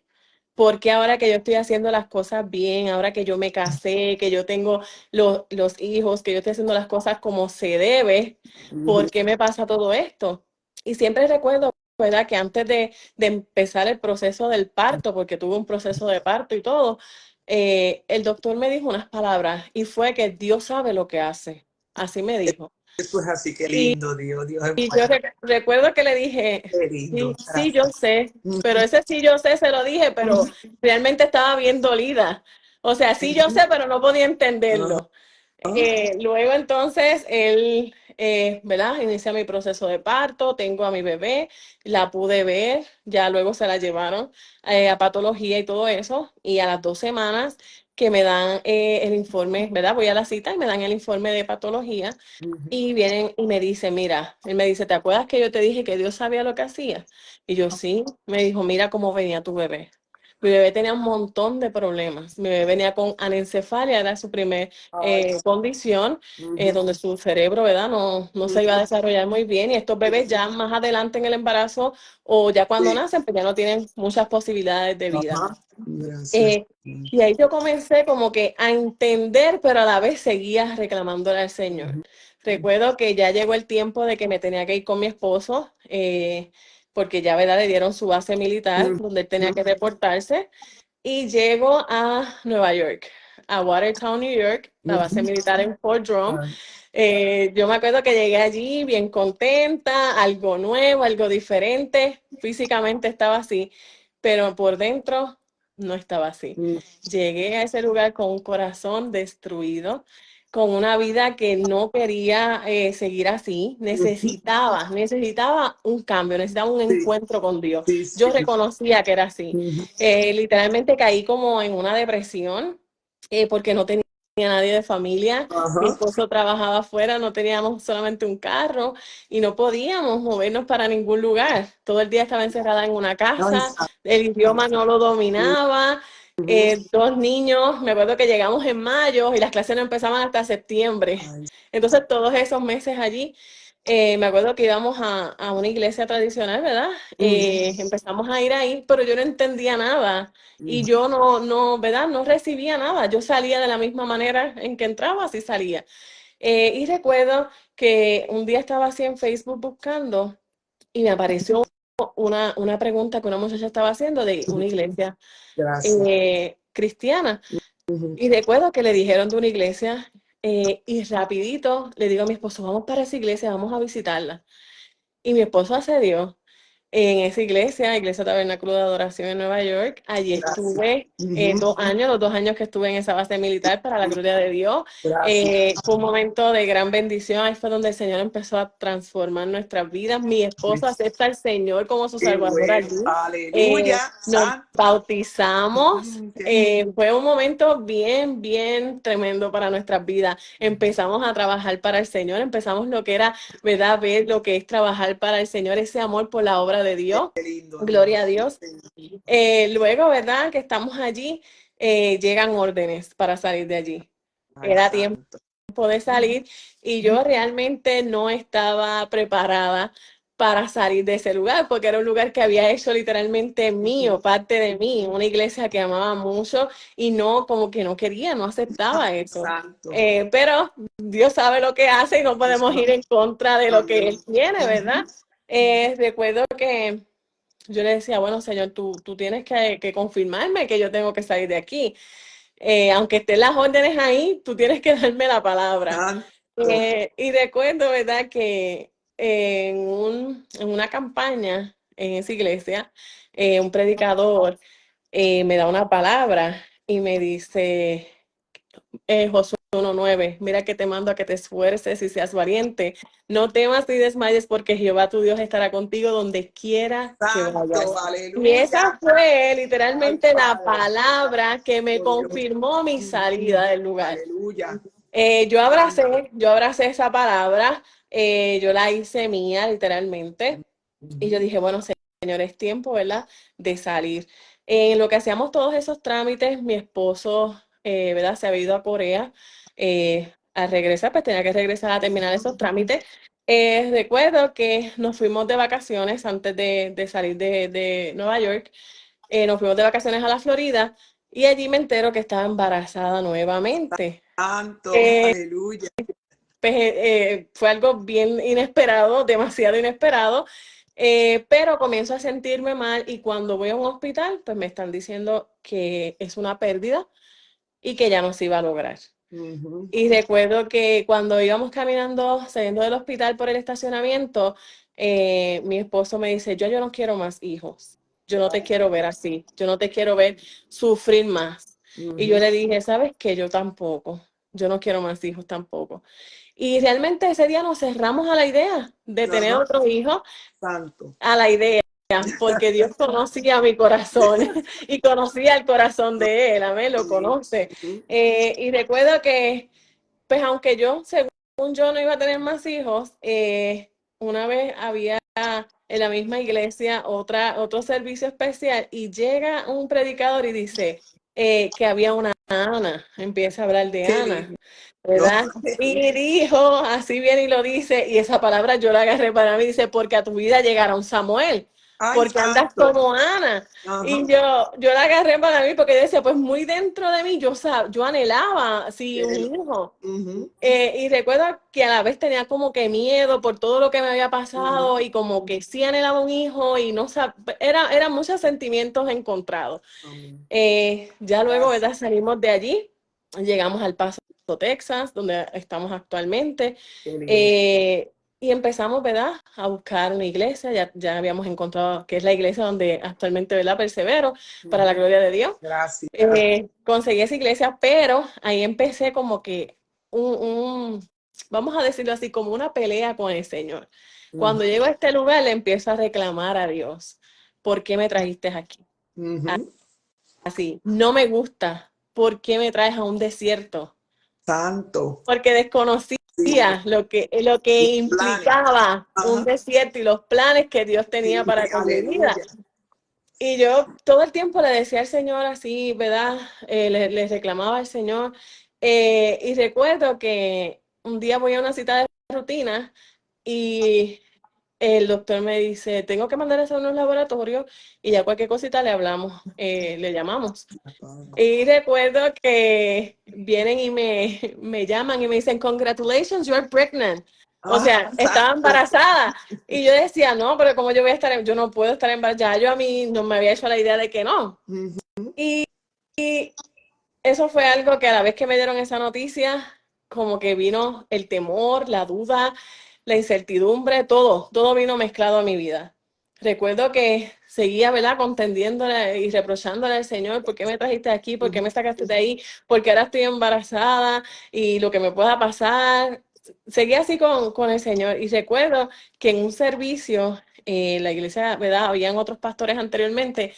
¿Por qué ahora que yo estoy haciendo las cosas bien, ahora que yo me casé, que yo tengo los hijos, que yo estoy haciendo las cosas como se debe,
Ujú.
por qué me pasa todo esto? Y siempre recuerdo, ¿verdad? Que antes de empezar el proceso del parto, porque tuve un proceso de parto y todo, el doctor me dijo unas palabras y fue que Dios sabe lo que hace. Así me dijo.
Eso es así, qué lindo, Dios. Dios es
Y yo
bueno.
recuerdo que le dije,
Qué lindo.
sí, sí, yo
Gracias.
sé, pero
Ujú,
ese sí yo sé, se lo dije, pero
ujú,
realmente estaba bien dolida. O sea, sí yo sé, pero no podía
ajá,
entenderlo. Luego entonces él, ¿verdad? Inicia mi proceso de parto, tengo a mi bebé, la pude ver, ya luego se la llevaron a patología y todo eso, y a las 2 semanas que me dan el informe, ¿verdad? Voy a la cita y me dan el informe de patología.
ujú.
Y vienen y me dicen, mira, él me dice, ¿te acuerdas que yo te dije que Dios sabía lo que hacía? Y yo sí, me dijo, mira cómo venía tu bebé. Mi bebé tenía un montón de problemas. Mi bebé venía con anencefalia, era su primer
Ay,
condición,
ujú,
donde su cerebro, ¿verdad? No se iba a
ujú.
desarrollar muy bien. Y estos bebés ya más adelante en el embarazo o ya cuando
Sí.
nacen, pues ya no tienen muchas posibilidades de vida.
Ajá. Gracias.
Eh, y ahí yo comencé como que a entender, pero a la vez seguía reclamándole al Señor. Recuerdo que ya llegó el tiempo de que me tenía que ir con mi esposo, porque ya, ¿verdad? Le dieron su base militar donde él tenía que reportarse. Y llego a Nueva York, a Watertown, New York, la base militar en Fort Drum. Yo me acuerdo que llegué allí bien contenta, algo nuevo, algo diferente. Físicamente estaba así, pero por dentro no estaba así. Llegué a ese lugar con un corazón destruido, con una vida que no quería seguir así. Necesitaba un cambio, necesitaba un encuentro con Dios. Yo reconocía que era así. Literalmente caí como en una depresión porque no tenía nadie de familia. Mi esposo trabajaba afuera, no teníamos solamente un carro y no podíamos movernos para ningún lugar. Todo el día estaba encerrada en una casa, el idioma no lo dominaba. 2 niños, me acuerdo que llegamos en mayo y las clases no empezaban hasta septiembre. Entonces todos esos meses allí, me acuerdo que íbamos a una iglesia tradicional, ¿verdad? Empezamos a ir ahí, pero yo no entendía nada y yo ¿verdad? No recibía nada. Yo salía de la misma manera en que entraba, así salía. Y recuerdo que un día estaba así en Facebook buscando y me apareció una pregunta que una muchacha estaba haciendo de una iglesia cristiana. Y recuerdo que le dijeron de una iglesia y rapidito le digo a mi esposo, vamos para esa iglesia, vamos a visitarla. Y mi esposo accedió en esa iglesia, Iglesia Tabernáculo de Adoración en Nueva York. Allí estuve 2 años, los 2 años que estuve en esa base militar para la gloria de Dios. Fue un momento de gran bendición. Ahí fue donde el Señor empezó a transformar nuestras vidas. Mi esposo acepta al Señor como su Salvador allí.
Aleluya.
Nos bautizamos. Fue un momento bien, bien tremendo para nuestras vidas. Empezamos a trabajar para el Señor, empezamos lo que era, ¿verdad? Ver lo que es trabajar para el Señor, ese amor por la obra de Dios. Gloria a Dios. Luego, ¿verdad? Que estamos allí, llegan órdenes para salir de allí. Era tiempo de salir y yo realmente no estaba preparada para salir de ese lugar, porque era un lugar que había hecho literalmente mío, parte de mí, una iglesia que amaba mucho y no, como que no quería, no aceptaba eso. Pero Dios sabe lo que hace y no podemos ir en contra de lo que Él tiene, ¿verdad? Recuerdo que yo le decía, bueno, Señor, tú tienes que confirmarme que yo tengo que salir de aquí. Aunque estén las órdenes ahí, tú tienes que darme la palabra. Y recuerdo, ¿verdad?, que en una campaña en esa iglesia, un predicador me da una palabra y me dice, Josué 1:9, mira que te mando a que te esfuerces y seas valiente. No temas ni desmayes porque Jehová tu Dios estará contigo donde quiera que vayas. Y esa fue literalmente la palabra que me confirmó mi salida del lugar. Yo abracé esa palabra, yo la hice mía literalmente. Y yo dije, bueno, Señor, es tiempo, ¿verdad?, de salir. En lo que hacíamos todos esos trámites, mi esposo, ¿verdad?, se había ido a Corea. Al regresar, pues tenía que regresar a terminar esos trámites. Recuerdo que nos fuimos de vacaciones antes de salir de Nueva York. Nos fuimos de vacaciones a la Florida y allí me entero que estaba embarazada nuevamente.
Aleluya.
Pues, fue algo bien inesperado, demasiado inesperado. Pero comienzo a sentirme mal y cuando voy a un hospital, pues me están diciendo que es una pérdida y que ya no se iba a lograr. Y recuerdo que cuando íbamos caminando, saliendo del hospital por el estacionamiento, mi esposo me dice, yo no quiero más hijos, yo no te quiero ver así, yo no te quiero ver sufrir más. Y yo le dije, ¿sabes qué? Yo tampoco, yo no quiero más hijos tampoco. Y realmente ese día nos cerramos a la idea de tener otros hijos, a la idea, porque Dios conocía mi corazón y conocía el corazón de él, amén, lo conoce. Y recuerdo que, pues aunque yo, según yo, no iba a tener más hijos, una vez había en la misma iglesia otro servicio especial y llega un predicador y dice que había una Ana, empieza a hablar de Ana, ¿verdad? Y dijo, así viene y lo dice, y esa palabra yo la agarré para mí, dice, porque a tu vida llegará un Samuel.
Ay,
porque andas
santo.
como Ana.
Ajá.
Y yo la agarré para mí porque decía, pues muy dentro de mí, yo anhelaba, sí, un
El-
hijo.
Ujú,
Y recuerdo que a la vez tenía como que miedo por todo lo que me había pasado
ujú.
y como que sí anhelaba un hijo y no eran muchos sentimientos encontrados.
Amén.
Ya luego,
Gracias.
¿verdad? Salimos de allí, llegamos al Paso, Texas, donde estamos actualmente,
Qué lindo.
eh, y empezamos, ¿verdad? A buscar una iglesia, ya habíamos encontrado que es la iglesia donde actualmente, ¿verdad? Persevero, para la
Ujú.
gloria de Dios.
Gracias.
Conseguí esa iglesia, pero ahí empecé como que vamos a decirlo así, como una pelea con el Señor.
Ujú,
Cuando llego a este lugar, le empiezo a reclamar a Dios, ¿por qué me trajiste aquí?
ujú.
Así, no me gusta, ¿por qué me traes a un desierto?
Santo.
Porque desconocía
Sí,
lo que
los planes.
implicaba un
Ajá.
desierto y los planes que Dios
Sí,
tenía para con mi vida.
aleluya.
Y yo todo el tiempo le decía al Señor así, ¿verdad? Le reclamaba al Señor. Y recuerdo que un día voy a una cita de rutina y el doctor me dice, tengo que mandar a hacer unos laboratorios y ya cualquier cosita le hablamos, le llamamos. Y recuerdo que vienen y me llaman y me dicen, congratulations, you're pregnant. O
Ah,
sea, estaba
santo.
embarazada. Y yo decía, no, pero como yo voy a estar, yo no puedo estar embarazada. Ya yo a mí no me había hecho la idea de que no.
Ujú.
Y eso fue algo que a la vez que me dieron esa noticia, como que vino el temor, la duda, la incertidumbre, todo vino mezclado a mi vida. Recuerdo que seguía, ¿verdad?, contendiéndole y reprochándole al Señor, ¿por qué me trajiste aquí? ¿Por qué me sacaste de ahí? Porque ahora estoy embarazada y lo que me pueda pasar. Seguía así con el Señor. Y recuerdo que en un servicio, la iglesia, ¿verdad?, habían otros pastores anteriormente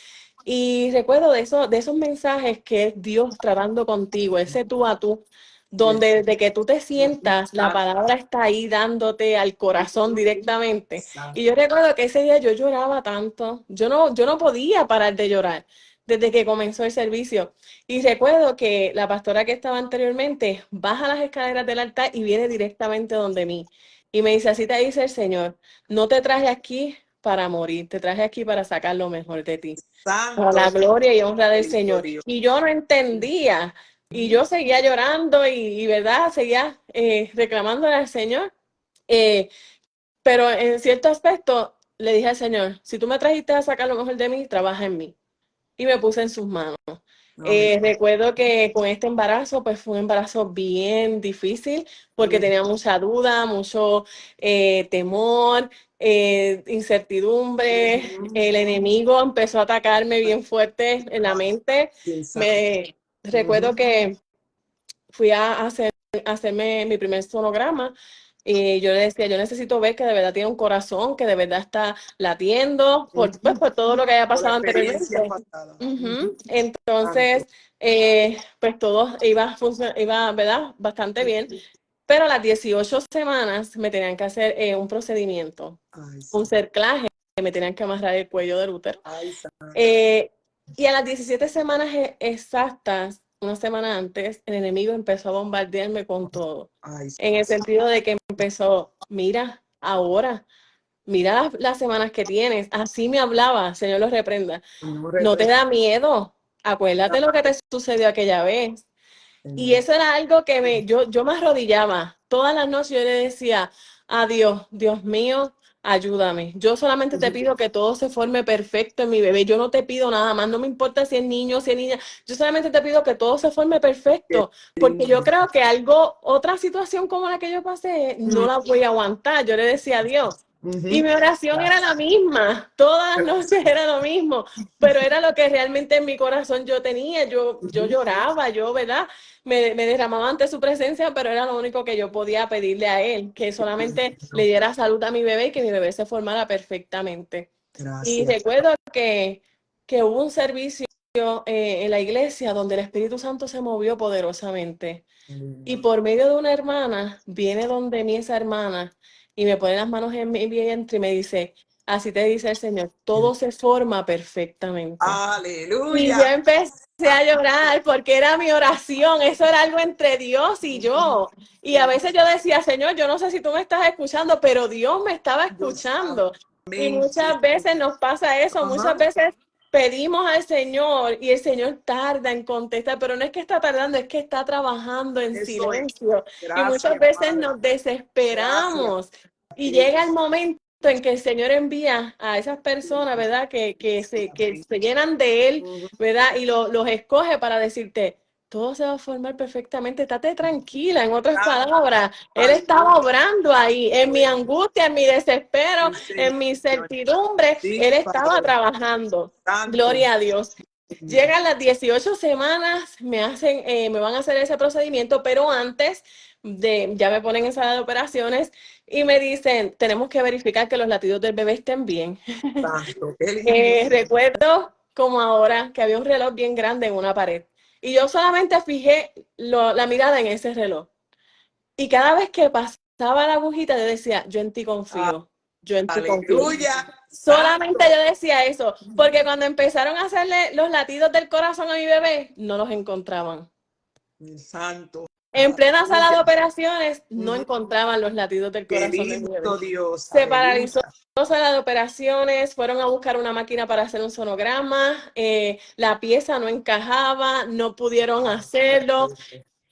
y recuerdo de esos mensajes que es Dios tratando contigo, ese tú a tú, donde desde que tú te sientas, la
Santo.
palabra está ahí dándote al corazón directamente. Y yo recuerdo que ese día yo lloraba tanto, yo no podía parar de llorar desde que comenzó el servicio. Y recuerdo que la pastora que estaba anteriormente baja las escaleras del altar y viene directamente donde mí. Y me dice, así te dice el Señor, no te traje aquí para morir, te traje aquí para sacar lo mejor de ti a
Santo.
la gloria y honra del
Cristo
Señor.
Dios.
Y yo no entendía. Y yo seguía llorando ¿verdad? Seguía reclamándole al Señor. Eh, pero en cierto aspecto le dije al Señor, si tú me trajiste a sacar lo mejor de mí, trabaja en mí. Y me puse en sus manos.
Amén.
Recuerdo que con este embarazo, pues fue un embarazo bien difícil porque
Ujú,
tenía mucha duda, mucho temor, incertidumbre.
ujú.
El enemigo empezó a atacarme bien fuerte en la mente.
Sin saber.
Me recuerdo
Ujú,
que fui a hacerme mi primer sonograma y yo le decía, yo necesito ver que de verdad tiene un corazón, que de verdad está latiendo pues,
ujú.
por todo lo que haya
Por la
pasado
experiencia
anteriormente.
pasada. Ujú.
Ujú.
Santo.
Entonces, pues todo iba, ¿verdad? Bastante bien. Pero a las 18 semanas me tenían que hacer un procedimiento,
Ay,
un
santo.
cerclaje, me tenían que amarrar el cuello del útero.
Ay, santo.
Eh, y a las 17 semanas exactas, una semana antes, el enemigo empezó a bombardearme con todo.
Ay,
En el sentido de que empezó, mira, ahora, mira las semanas que tienes. Así me hablaba, Señor los reprenda.
no
No te
reprenda.
da miedo. Acuérdate lo que te sucedió aquella vez. Y
Señor.
eso era algo que yo me arrodillaba. Todas las noches yo le decía, a Dios, Dios mío, ayúdame. Yo solamente te pido que todo se forme perfecto en mi bebé. Yo no te pido nada más. No me importa si es niño, si es niña. Yo solamente te pido que todo se forme
Qué
perfecto. Porque yo
lindo.
creo que otra situación como la que yo pasé, no la voy a aguantar. Yo le decía a Dios. Y
Ujú.
mi oración era la misma. Todas las noches era lo mismo. Pero era lo que realmente en mi corazón yo tenía. Yo lloraba, ¿verdad? Me derramaba ante su presencia, pero era lo único que yo podía pedirle a él, que solamente le diera salud a mi bebé y que mi bebé se formara perfectamente. Y
Gracias.
recuerdo que hubo un servicio en la iglesia donde el Espíritu Santo se movió poderosamente. Y por medio de una hermana, viene donde mí esa hermana y me pone las manos en mi vientre y me dice, así te dice el Señor, todo se forma perfectamente. Y yo
Aleluya.
empecé a llorar porque era mi oración, eso era algo entre Dios y yo. Y a veces yo decía, Señor, yo no sé si tú me estás escuchando, pero Dios me estaba
Dios sabe.
escuchando. Y
Amén. Sí.
muchas veces nos pasa eso,
Ajá.
muchas veces pedimos al Señor y el Señor tarda en contestar, pero no es que está tardando, es que está trabajando en
Eso es.
silencio. Y muchas
Gracias,
veces
Padre.
nos
Gracias.
desesperamos y llega el momento en que el Señor envía a esas personas, ¿verdad? Que se llenan de Él,
Ujú.
¿verdad? Y los escoge para decirte, todo se va a formar perfectamente, estate tranquila. En otras palabras, Él estaba obrando ahí, en mi angustia, en mi desespero,
Sí,
en mi
Señor.
incertidumbre,
Sí,
Él estaba
Padre.
trabajando.
Santo.
Gloria a Dios. Llegan las 18 semanas, me van a hacer ese procedimiento, pero antes ya me ponen en sala de operaciones y me dicen, tenemos que verificar que los latidos del bebé estén bien.
Santo. Qué lindo.
Recuerdo como ahora que había un reloj bien grande en una pared y yo solamente fijé la mirada en ese reloj y cada vez que pasaba la agujita yo decía, yo en ti confío, yo en ti confío.
Aleluya.
Solamente
Santo.
yo decía eso, porque cuando empezaron a hacerle los latidos del corazón a mi bebé, no los encontraban.
Santo.
En plena sala de
Aleluya.
operaciones, no
Ujú.
encontraban los latidos del
Qué
corazón de mi bebé.
lindo, Dios.
Se paralizó
Aleluya.
la sala de operaciones, fueron a buscar una máquina para hacer un sonograma, la pieza no encajaba, no pudieron hacerlo.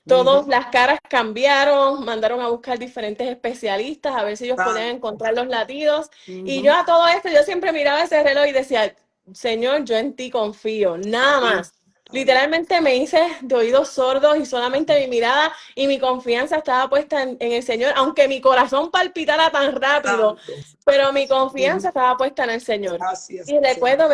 Todas las caras cambiaron, mandaron a buscar diferentes especialistas a ver si ellos podían encontrar los latidos. Y yo a todo esto, yo siempre miraba ese reloj y decía, Señor, yo en ti confío, nada más. Literalmente me hice de oídos sordos y solamente mi mirada y mi confianza estaba puesta en el Señor, aunque mi corazón palpitara tan rápido,
Santo.
pero mi confianza estaba puesta en el Señor.
Gracias.
Y recuerdo,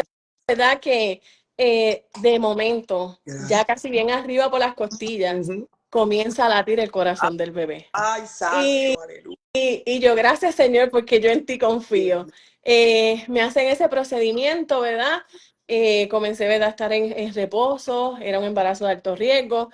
¿verdad? Que de momento, ya casi bien arriba por las costillas,
Ujú.
comienza a latir el corazón del bebé.
Ay, santo. Aleluya.
Y yo, gracias Señor, porque yo en ti confío. Me hacen ese procedimiento, ¿verdad? Comencé, ¿verdad?, a estar en reposo, era un embarazo de alto riesgo,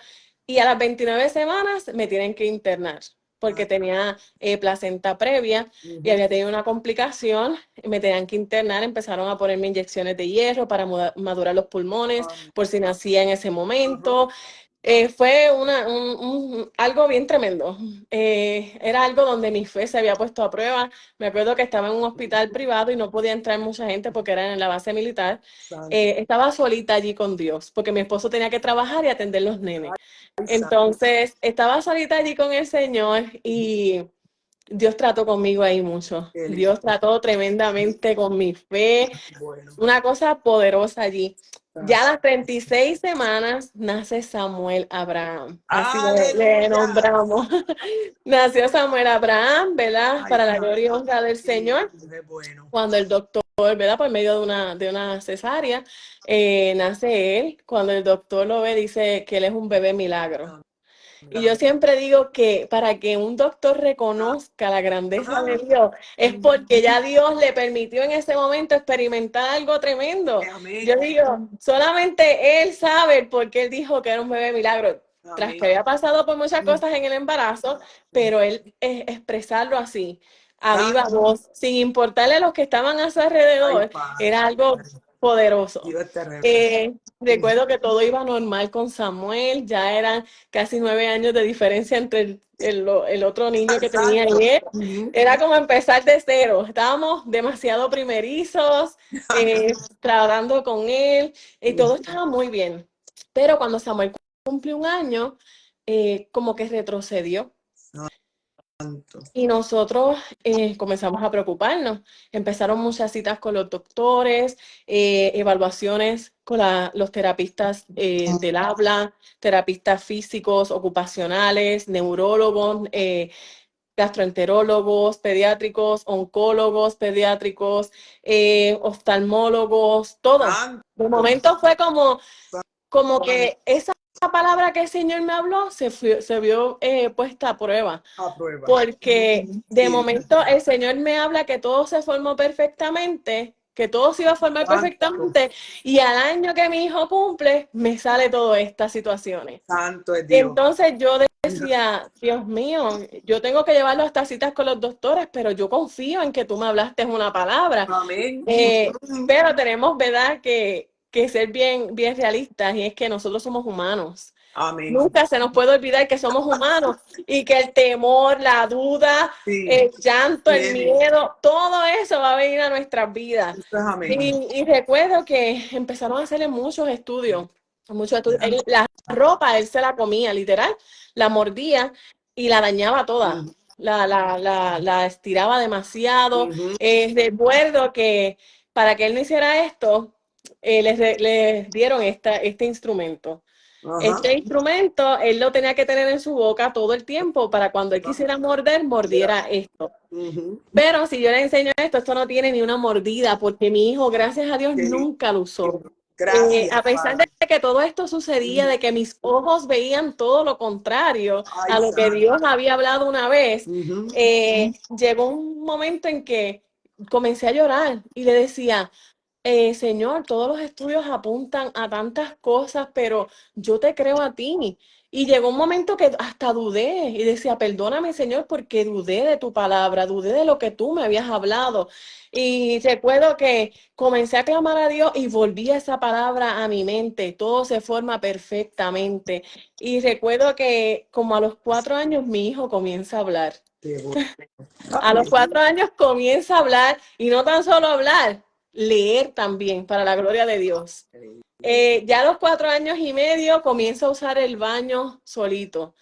y a las 29 semanas me tienen que internar, porque tenía placenta previa y había tenido una complicación, me tenían que internar, empezaron a ponerme inyecciones de hierro para madurar los pulmones, por si nacía en ese momento. Fue algo bien tremendo. Era algo donde mi fe se había puesto a prueba. Me acuerdo que estaba en un hospital privado y no podía entrar mucha gente porque era en la base militar. Estaba solita allí con Dios porque mi esposo tenía que trabajar y atender los nenes. Entonces, estaba solita allí con el Señor y Dios trató conmigo ahí mucho. Dios trató tremendamente con mi fe.
Bueno.
Una cosa poderosa allí. Ya a las 36 semanas nace Samuel Abraham. Así le nombramos. Nació Samuel Abraham, ¿verdad?
Ay,
Para la gloria y honra del Señor.
bueno.
Cuando el doctor, ¿verdad? Por medio de una cesárea, nace él. Cuando el doctor lo ve, dice que él es un bebé milagro. Y yo siempre digo que para que un doctor reconozca la grandeza de Dios es porque ya Dios le permitió en ese momento experimentar algo tremendo. Yo digo, solamente él sabe el por qué él dijo que era un bebé milagro. Tras que había pasado por muchas cosas en el embarazo, pero él expresarlo así, a viva voz, sin importarle a los que estaban a su alrededor, era algo poderoso. Recuerdo que todo iba normal con Samuel, ya eran casi 9 años de diferencia entre el otro niño que tenía y él. Era como empezar de cero. Estábamos demasiado primerizos, tratando con él, y todo estaba muy bien. Pero cuando Samuel cumplió un año, como que retrocedió. Y nosotros comenzamos a preocuparnos. Empezaron muchas citas con los doctores, evaluaciones con los terapistas del habla, terapistas físicos, ocupacionales, neurólogos, gastroenterólogos, pediátricos, oncólogos pediátricos, oftalmólogos, todo. De momento fue como que esa palabra que el Señor me habló se vio puesta a prueba. Porque de momento el Señor me habla que todo se formó perfectamente, que todo se iba a formar perfectamente, y al año que mi hijo cumple, me sale todas estas situaciones.
Santo es Dios.
Entonces yo decía, Dios mío, yo tengo que llevarlo a estas citas con los doctores, pero yo confío en que tú me hablaste una palabra.
Amén.
Pero tenemos, ¿verdad?, que que ser bien realistas, y es que nosotros somos humanos.
Amén.
Nunca se nos puede olvidar que somos humanos y que el temor, la duda,
Sí.
el llanto, el
Viene.
miedo, todo eso va a venir a nuestras vidas.
Eso es amén.
Y recuerdo que empezaron a hacerle muchos estudios. La ropa, él se la comía, literal, la mordía y la dañaba toda. La estiraba demasiado. Recuerdo que para que él no hiciera esto, les dieron este instrumento. Este instrumento él lo tenía que tener en su boca todo el tiempo para cuando él quisiera morder, mordiera esto. Pero si yo le enseño esto no tiene ni una mordida, porque mi hijo, gracias a Dios, nunca lo usó.
Gracias,
A pesar de que todo esto sucedía, de que mis ojos veían todo lo contrario a lo que Dios había hablado una vez, llegó un momento en que comencé a llorar y le decía, Señor, todos los estudios apuntan a tantas cosas, pero yo te creo a ti. Y llegó un momento que hasta dudé y decía, perdóname, Señor, porque dudé de tu palabra, dudé de lo que tú me habías hablado. Y recuerdo que comencé a clamar a Dios y volví esa palabra a mi mente. Todo se forma perfectamente. Y recuerdo que como a los 4 años mi hijo comienza a hablar. A los 4 años comienza a hablar y no tan solo hablar, leer también, para la gloria de Dios. Ya a los 4 años y medio comienza a usar el baño solito.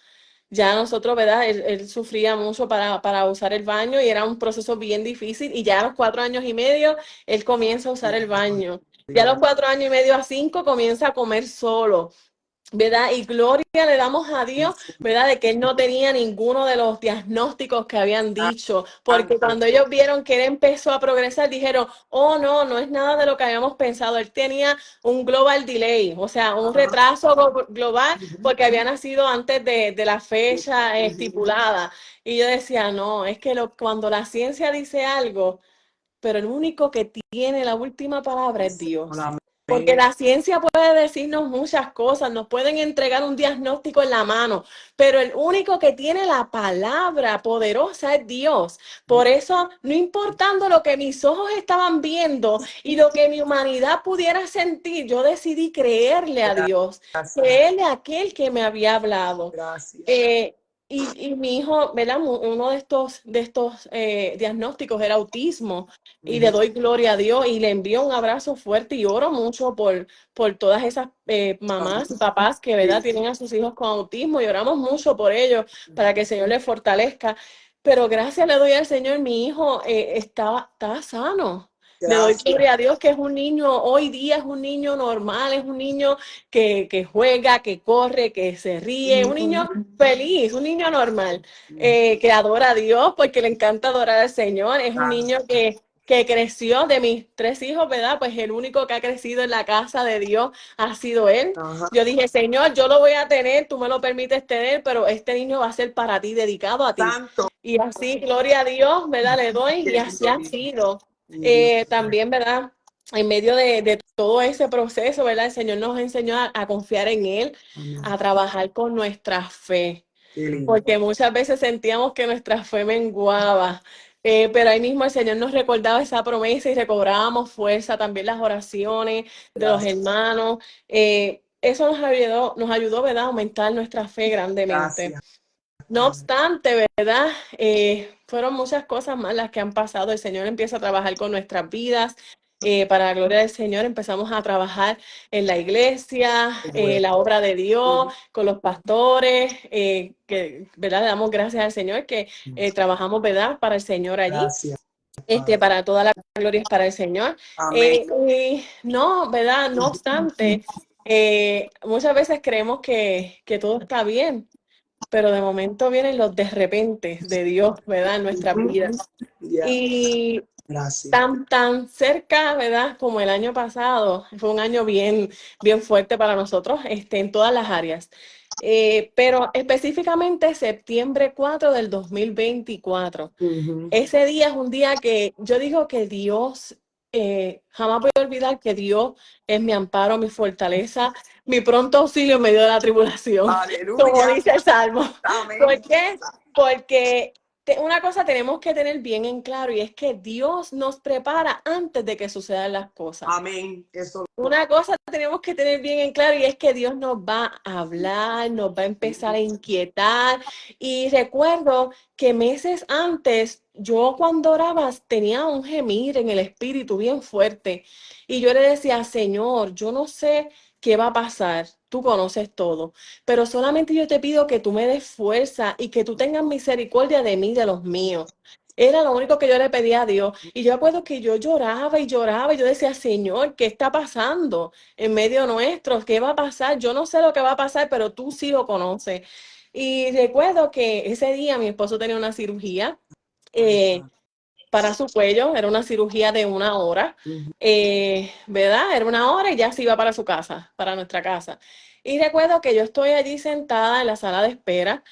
Ya nosotros, ¿verdad? Él sufría mucho para usar el baño y era un proceso bien difícil. Y ya a los 4 años y medio, él comienza a usar el baño. Ya a los 4 años y medio a 5 comienza a comer solo. ¿Verdad? Y gloria le damos a Dios, ¿verdad? De que él no tenía ninguno de los diagnósticos que habían dicho, porque cuando ellos vieron que él empezó a progresar, dijeron, oh, no es nada de lo que habíamos pensado. Él tenía un global delay, o sea, un retraso global, porque había nacido antes de la fecha estipulada. Y yo decía, no, es que cuando la ciencia dice algo, pero el único que tiene la última palabra es Dios. Porque la ciencia puede decirnos muchas cosas, nos pueden entregar un diagnóstico en la mano, pero el único que tiene la palabra poderosa es Dios. Por eso, no importando lo que mis ojos estaban viendo y lo que mi humanidad pudiera sentir, yo decidí creerle a Dios, creerle a aquel que me había hablado. Y mi hijo, ¿verdad? Uno de estos diagnósticos era autismo. Y le doy gloria a Dios y le envío un abrazo fuerte y oro mucho por todas esas mamás y papás que, ¿verdad?, tienen a sus hijos con autismo, y oramos mucho por ellos para que el Señor les fortalezca. Pero gracias le doy al Señor, mi hijo estaba sano. Le doy gloria a Dios que es un niño, hoy día es un niño normal, es un niño que juega, que corre, que se ríe, un niño feliz, un niño normal, que adora a Dios porque le encanta adorar al Señor. Es un niño que creció de mis 3 hijos, ¿verdad? Pues el único que ha crecido en la casa de Dios ha sido él. Yo dije, Señor, yo lo voy a tener, tú me lo permites tener, pero este niño va a ser para ti, dedicado a ti. Y así, gloria a Dios, ¿verdad? Le doy y así ha sido. También, ¿verdad? En medio de todo ese proceso, ¿verdad? El Señor nos enseñó a confiar en Él, a trabajar con nuestra fe, porque muchas veces sentíamos que nuestra fe menguaba. Pero ahí mismo el Señor nos recordaba esa promesa y recobrábamos fuerza, también las oraciones de los hermanos. Eso nos ayudó, ¿verdad?, a aumentar nuestra fe grandemente. No obstante, ¿verdad? Fueron muchas cosas más las que han pasado. El Señor empieza a trabajar con nuestras vidas. Para la gloria del Señor empezamos a trabajar en la iglesia, la obra de Dios, con los pastores, que, ¿verdad? Le damos gracias al Señor que trabajamos, ¿verdad?, para el Señor allí. Para toda la gloria es para el Señor. No, ¿verdad? No obstante, muchas veces creemos que todo está bien, pero de momento vienen los de repente de Dios, ¿verdad?, en nuestras vidas. Y tan cerca, ¿verdad?, como el año pasado, fue un año bien fuerte para nosotros, en todas las áreas. Pero específicamente septiembre 4 del 2024. Ese día es un día que yo digo que Dios, jamás voy a olvidar que Dios es mi amparo, mi fortaleza, mi pronto auxilio en medio de la tribulación. Aleluya. Como dice el Salmo. Amén. ¿Por qué? Porque Una cosa tenemos que tener bien en claro y es que Dios nos prepara antes de que sucedan las cosas.
Amén. Eso.
Una cosa tenemos que tener bien en claro y es que Dios nos va a hablar, nos va a empezar a inquietar. Y recuerdo que meses antes, yo cuando oraba tenía un gemir en el espíritu bien fuerte. Y yo le decía, Señor, yo no sé qué va a pasar, tú conoces todo, pero solamente yo te pido que tú me des fuerza y que tú tengas misericordia de mí, de los míos. Era lo único que yo le pedía a Dios. Y yo recuerdo que yo lloraba y lloraba y yo decía, Señor, ¿qué está pasando en medio nuestro? ¿Qué va a pasar? Yo no sé lo que va a pasar, pero tú sí lo conoces. Y recuerdo que ese día mi esposo tenía una cirugía para su cuello, era una cirugía de 1 hora, ¿verdad? Era 1 hora y ya se iba para su casa, para nuestra casa. Y recuerdo que yo estoy allí sentada en la sala de espera.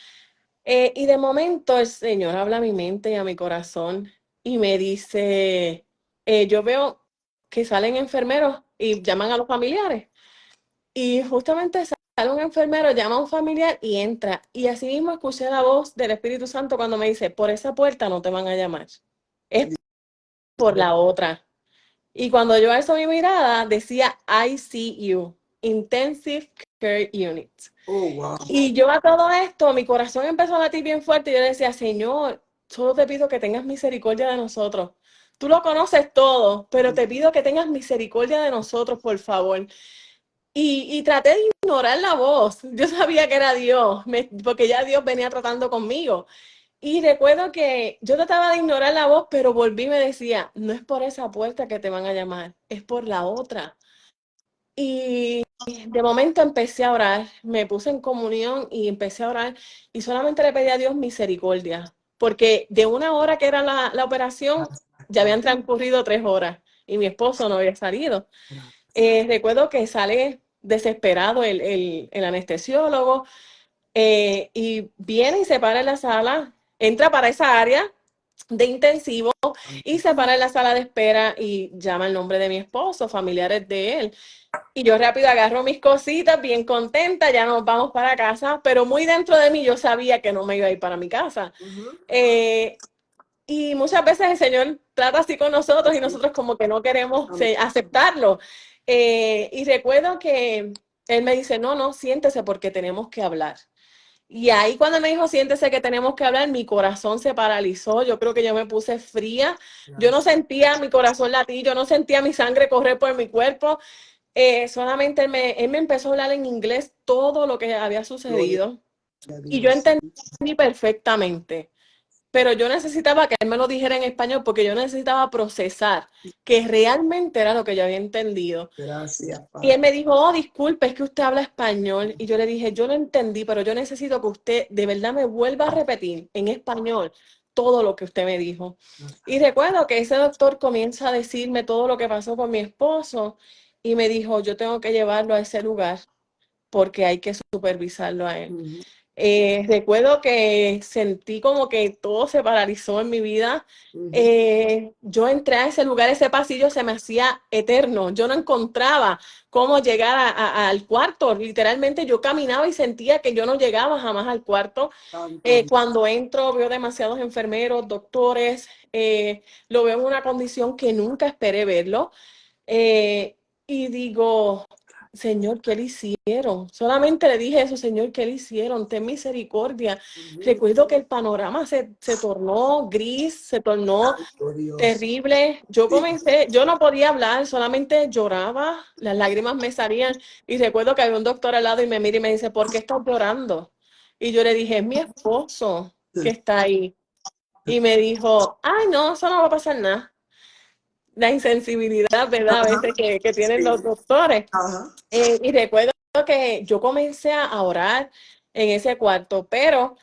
Y de momento el Señor habla a mi mente y a mi corazón y me dice, yo veo que salen enfermeros y llaman a los familiares. Y justamente sale un enfermero, llama a un familiar y entra. Y así mismo escuché la voz del Espíritu Santo cuando me dice, por esa puerta no te van a llamar, es por la otra. Y cuando yo alzo mi mirada, decía ICU, Intensive Care Unit.
Oh, wow.
Y yo a todo esto, mi corazón empezó a latir bien fuerte y yo decía, Señor, solo te pido que tengas misericordia de nosotros. Tú lo conoces todo, pero te pido que tengas misericordia de nosotros, por favor. Y traté de ignorar la voz. Yo sabía que era Dios, porque ya Dios venía tratando conmigo. Y recuerdo que yo trataba de ignorar la voz, pero volví y me decía, no es por esa puerta que te van a llamar, es por la otra. Y de momento empecé a orar, me puse en comunión y empecé a orar y solamente le pedí a Dios misericordia, porque de 1 hora que era la operación, ya habían transcurrido 3 horas y mi esposo no había salido. Recuerdo que sale desesperado el anestesiólogo y viene y se para en la sala, entra para esa área de intensivo y se para en la sala de espera y llama el nombre de mi esposo, familiares de él. Y yo rápido agarro mis cositas, bien contenta, ya nos vamos para casa, pero muy dentro de mí yo sabía que no me iba a ir para mi casa. Y muchas veces el Señor trata así con nosotros y nosotros como que no queremos aceptarlo. Y recuerdo que Él me dice, no, no, siéntese porque tenemos que hablar. Y ahí cuando me dijo, siéntese que tenemos que hablar, mi corazón se paralizó, yo creo que yo me puse fría, yo no sentía mi corazón latir, yo no sentía mi sangre correr por mi cuerpo, solamente él me empezó a hablar en inglés todo lo que había sucedido y yo entendí perfectamente, pero yo necesitaba que él me lo dijera en español porque yo necesitaba procesar que realmente era lo que yo había entendido.
Gracias,
Y
Padre.
él me dijo, oh, disculpe, es que usted habla español. Y yo le dije, yo lo entendí, pero yo necesito que usted de verdad me vuelva a repetir en español todo lo que usted me dijo. Y recuerdo que ese doctor comienza a decirme todo lo que pasó con mi esposo y me dijo, yo tengo que llevarlo a ese lugar porque hay que supervisarlo a él. Recuerdo que sentí como que todo se paralizó en mi vida. Yo entré a ese lugar, ese pasillo se me hacía eterno. Yo no encontraba cómo llegar al cuarto. Literalmente yo caminaba y sentía que yo no llegaba jamás al cuarto. Cuando entro veo demasiados enfermeros, doctores, lo veo en una condición que nunca esperé verlo. Y digo, Señor, ¿qué le hicieron? Solamente le dije eso, Señor, ¿qué le hicieron? Ten misericordia. Recuerdo que el panorama se tornó gris, se tornó terrible. Yo comencé, yo no podía hablar, solamente lloraba, las lágrimas me salían. Y recuerdo que había un doctor al lado y me mira y me dice, ¿por qué estás llorando? Y yo le dije, es mi esposo que está ahí. Y me dijo, ay, no, eso no va a pasar nada. La insensibilidad, ¿verdad? A veces que tienen los doctores. Y recuerdo que yo comencé a orar en ese cuarto, pero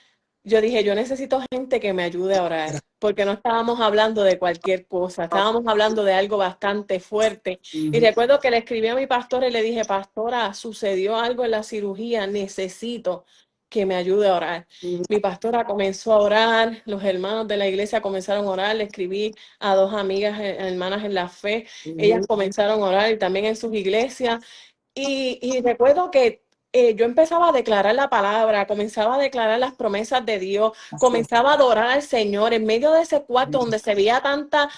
yo dije, yo necesito gente que me ayude a orar, porque no estábamos hablando de cualquier cosa, estábamos hablando de algo bastante fuerte. Y recuerdo que le escribí a mi pastora y le dije, pastora, sucedió algo en la cirugía, necesito que me ayude a orar. Mi pastora comenzó a orar, los hermanos de la iglesia comenzaron a orar, le escribí a 2 amigas, hermanas en la fe, ellas comenzaron a orar y también en sus iglesias. Y recuerdo que yo empezaba a declarar la palabra, comenzaba a declarar las promesas de Dios,
Así es.
comenzaba a adorar al Señor en medio de ese cuarto donde se veía tanta,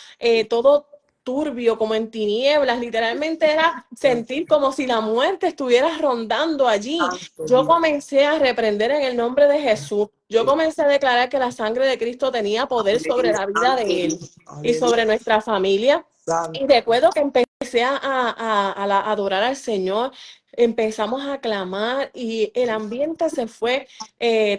todo turbio, como en tinieblas, literalmente era sentir como si la muerte estuviera rondando allí.
Santo
Yo
Dios.
comencé a reprender en el nombre de Jesús. Yo comencé a declarar que la sangre de Cristo tenía poder sobre
Amén.
la vida
Santo
de Él
Dios.
y
Aleluya.
sobre nuestra familia. Y
Santo.
recuerdo que empecé a adorar al Señor, empezamos a clamar y el ambiente se fue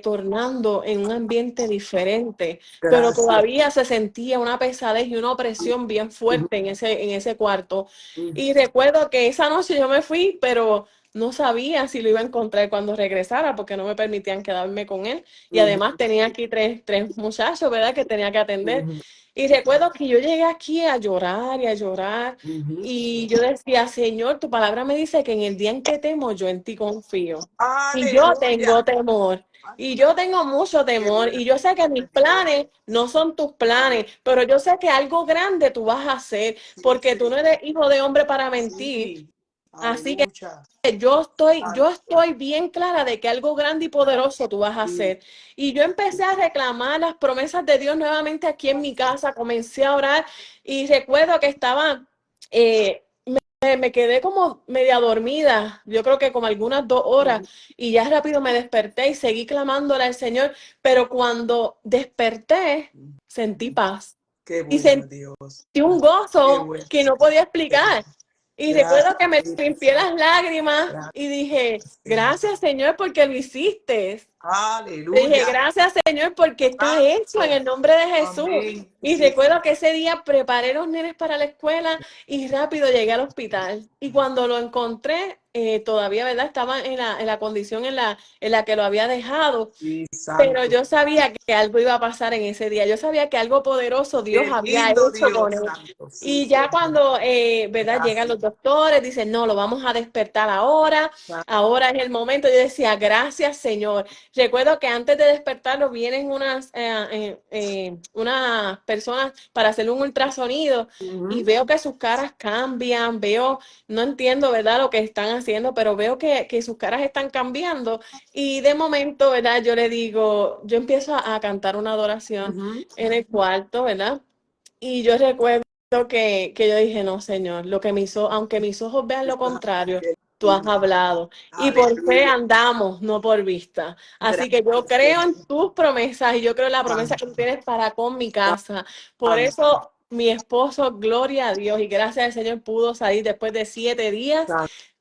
tornando en un ambiente diferente, pero
Gracias.
todavía se sentía una pesadez y una opresión bien
Ujú,
fuerte en ese cuarto.
ujú,
Y recuerdo que esa noche yo me fui, pero no sabía si lo iba a encontrar cuando regresara porque no me permitían quedarme con él. Y
ujú,
además tenía aquí tres muchachos, ¿verdad? Que tenía que atender.
ujú,
Y recuerdo que yo llegué aquí a llorar y a llorar.
ujú.
Y yo decía, Señor, tu palabra me dice que en el día en que temo, yo en ti confío. Y yo
Aleluya.
tengo temor. Y yo tengo mucho
Qué
temor.
bueno
Y yo sé que mis
es Dios.
planes no son tus planes, pero yo sé que algo grande tú vas a hacer,
Sí,
porque tú no
Señor.
eres hijo de hombre para mentir.
Sí.
Así que
Aleluya.
yo
Santo.
estoy bien clara de que algo grande y poderoso tú vas a
Sí. Sí.
hacer. Y yo empecé a reclamar las promesas de Dios nuevamente aquí en mi casa, comencé a orar y recuerdo que estaba, me quedé como media dormida, yo creo que como algunas 2 horas
Ujú.
y ya rápido me desperté y seguí clamándole al Señor, pero cuando desperté sentí paz
Qué
y
bueno
sentí
es Dios.
un
Qué
gozo
bueno.
que no podía explicar. Y recuerdo
Gracias,
que me
Espíritu
limpié
Santo.
las lágrimas
Gracias,
y dije,
Señor.
gracias Señor porque lo hiciste. Le dije,
Aleluya.
gracias Señor porque está hecho en
Santo.
el nombre de Jesús.
Amén.
Y
Sí,
recuerdo
Señor.
que ese día preparé los nenes para la escuela y rápido llegué al hospital. Y cuando lo encontré, todavía, ¿verdad? Estaba en la condición en la que lo había dejado.
Sí,
Pero
Santo.
yo sabía que algo iba a pasar en ese día. Yo sabía que algo poderoso Dios
Qué
había
lindo
hecho
Dios,
con él.
Santo. Sí,
Y ya
Señor.
cuando, ¿verdad? Llegan
Gracias.
los doctores, dicen, no, lo vamos a despertar ahora. Ahora es el momento. Yo decía, gracias, Señor. Recuerdo que antes de despertarlo vienen unas personas para hacer un ultrasonido y
Ujú.
veo que sus caras cambian, veo, no entiendo, ¿verdad? Lo que están haciendo, pero veo que sus caras están cambiando. Y de momento, ¿verdad? Yo le digo, yo empiezo a cantar una adoración
Ujú.
en el cuarto, ¿verdad? Y yo recuerdo que yo dije, no, Señor, aunque mis ojos vean lo contrario,
Qué
tú has
lindo.
hablado. Y por fe
Aleluya.
andamos, no por vista. Así que yo
Gracias,
creo en
Señor.
tus promesas y yo creo en la promesa que
Santo.
tú tienes para con mi casa. Por
Santo.
eso mi esposo, gloria a Dios, y gracias al Señor pudo salir después de 7 días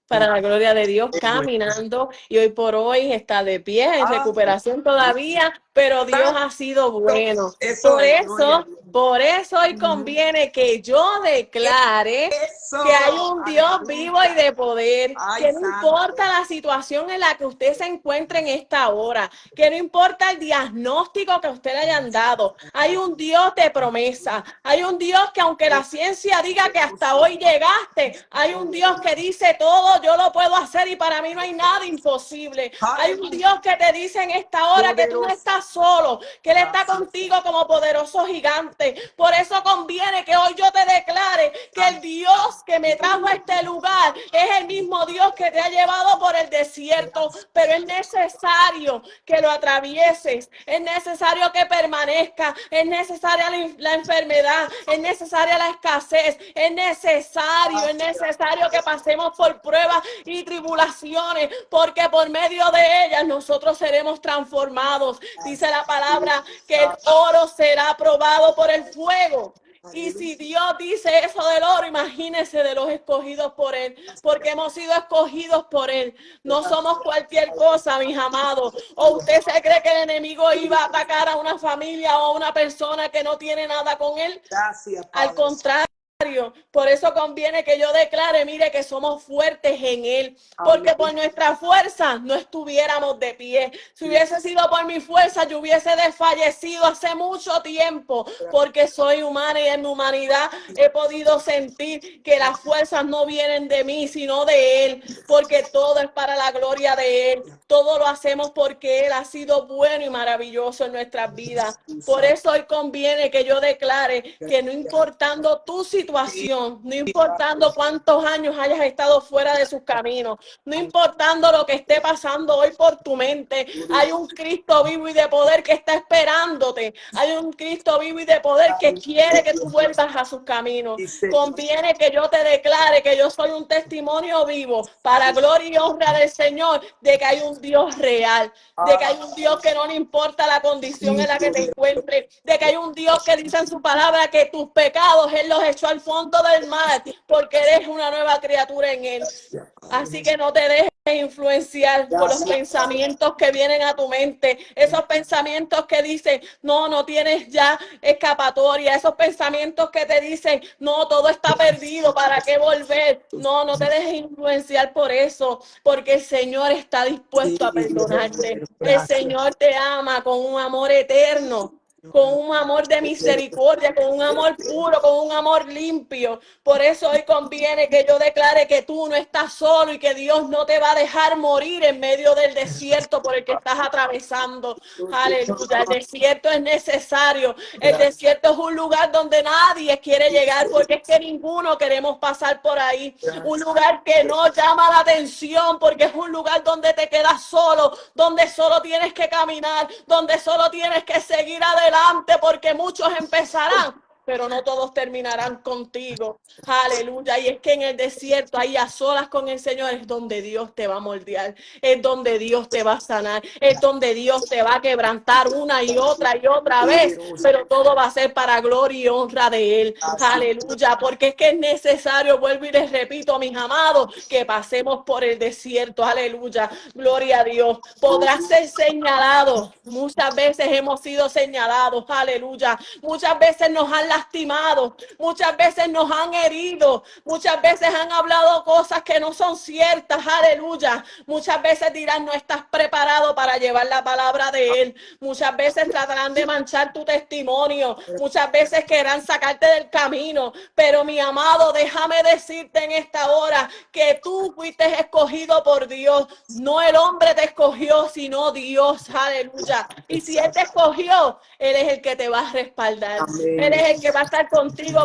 para
Santo.
la gloria de Dios,
Qué bueno.
caminando y hoy por hoy está de pie, en recuperación
Aleluya.
todavía, pero Dios ha sido
Santo.
bueno.
Eso es, gloria a Dios.
Por eso hoy
Ujú.
conviene que yo declare que hay
Eso.
un Dios vivo y
Aleluya.
de poder,
Ay,
que no
Santo.
importa la situación en la que usted se encuentre en esta hora, que no importa el diagnóstico que usted le hayan dado, hay un Dios de promesa, hay un Dios que aunque la ciencia diga que hasta hoy llegaste, hay un Dios que dice todo, yo lo puedo hacer y para mí no hay nada imposible. Hay un
Aleluya.
Dios que te dice en esta hora que tú no
Poderoso.
estás solo, que Él está
Gracias,
contigo como poderoso gigante. Por eso conviene que hoy yo te declare que el
Santo.
Dios que me trajo a este lugar es el mismo Dios que te ha llevado por el desierto, pero es necesario que lo atravieses, es necesario que permanezca, es necesaria la enfermedad, es necesaria la escasez, es necesario que pasemos por pruebas y tribulaciones, porque por medio de ellas nosotros seremos transformados. Dice la palabra que el oro será probado por el fuego. Y si
Aleluya.
Dios dice eso del oro, imagínese de los escogidos por Él, porque hemos sido escogidos por Él. No somos cualquier cosa, mis amados. ¿O usted se cree que el enemigo iba a atacar a una familia o a una persona que no tiene nada con Él?
Gracias,
Al
Padre Santo.
contrario. Por eso conviene que yo declare, mire, que somos fuertes en Él, porque por
Aleluya.
nuestra fuerza no estuviéramos de pie. Si hubiese sido por mi fuerza, yo hubiese desfallecido hace mucho tiempo, porque soy humana y en mi humanidad he podido sentir que las fuerzas no vienen de mí, sino de Él, porque todo es para la gloria de Él. Todo lo hacemos porque Él ha sido bueno y maravilloso en nuestras vidas. Por eso hoy conviene que yo declare que no importando tu situación, situación, no importando cuántos años hayas estado fuera de sus caminos, no importando lo que esté pasando hoy por tu mente, hay un Cristo vivo y de poder que está esperándote. Hay un Cristo vivo y de poder que quiere que tú vuelvas a sus caminos. Conviene que yo te declare que yo soy un testimonio vivo para gloria y honra del Señor de que hay un Dios real, de que hay un Dios que no le importa la condición en la que te encuentres, de que hay un Dios que dice en su palabra que tus pecados Él los echó al fondo del mar porque eres una nueva criatura en Él. Así que no te dejes influenciar por los pensamientos que vienen a tu mente, esos pensamientos que dicen, no, no tienes ya escapatoria, esos pensamientos que te dicen, no, todo está perdido, ¿para qué volver? No, no te dejes influenciar por eso, porque el Señor está dispuesto a perdonarte. El Señor te ama con un amor eterno, con un amor de misericordia, con un amor puro, con un amor limpio. Por eso hoy conviene que yo declare que tú no estás solo y que Dios no te va a dejar morir en medio del desierto por el que estás atravesando. Aleluya, el desierto es necesario. El desierto es un lugar donde nadie quiere llegar porque es que ninguno queremos pasar por ahí. Un lugar que no llama la atención porque es un lugar donde te quedas solo, donde solo tienes que caminar, donde solo tienes que seguir adelante porque muchos empezarán, pero no todos terminarán contigo. Aleluya. Y es que en el desierto, ahí a solas con el Señor, es donde Dios te va a moldear, es donde Dios te va a sanar, es donde Dios te va a quebrantar una y otra vez, pero todo va a ser para gloria y honra de Él. Aleluya. Porque es que es necesario, vuelvo y les repito, mis amados, que pasemos por el desierto. Aleluya. Gloria a Dios. Podrás ser señalado. Muchas veces hemos sido señalados. Aleluya. Muchas veces nos han lastimado, muchas veces nos han herido, muchas veces han hablado cosas que no son ciertas, aleluya. Muchas veces dirán, no estás preparado para llevar la palabra de Él. Muchas veces tratarán de manchar tu testimonio, muchas veces querrán sacarte del camino, pero mi amado, déjame decirte en esta hora que tú fuiste escogido por Dios, no el hombre te escogió, sino Dios, aleluya. Y si Él te escogió, Él es el que te va a respaldar. Él es el que va a estar contigo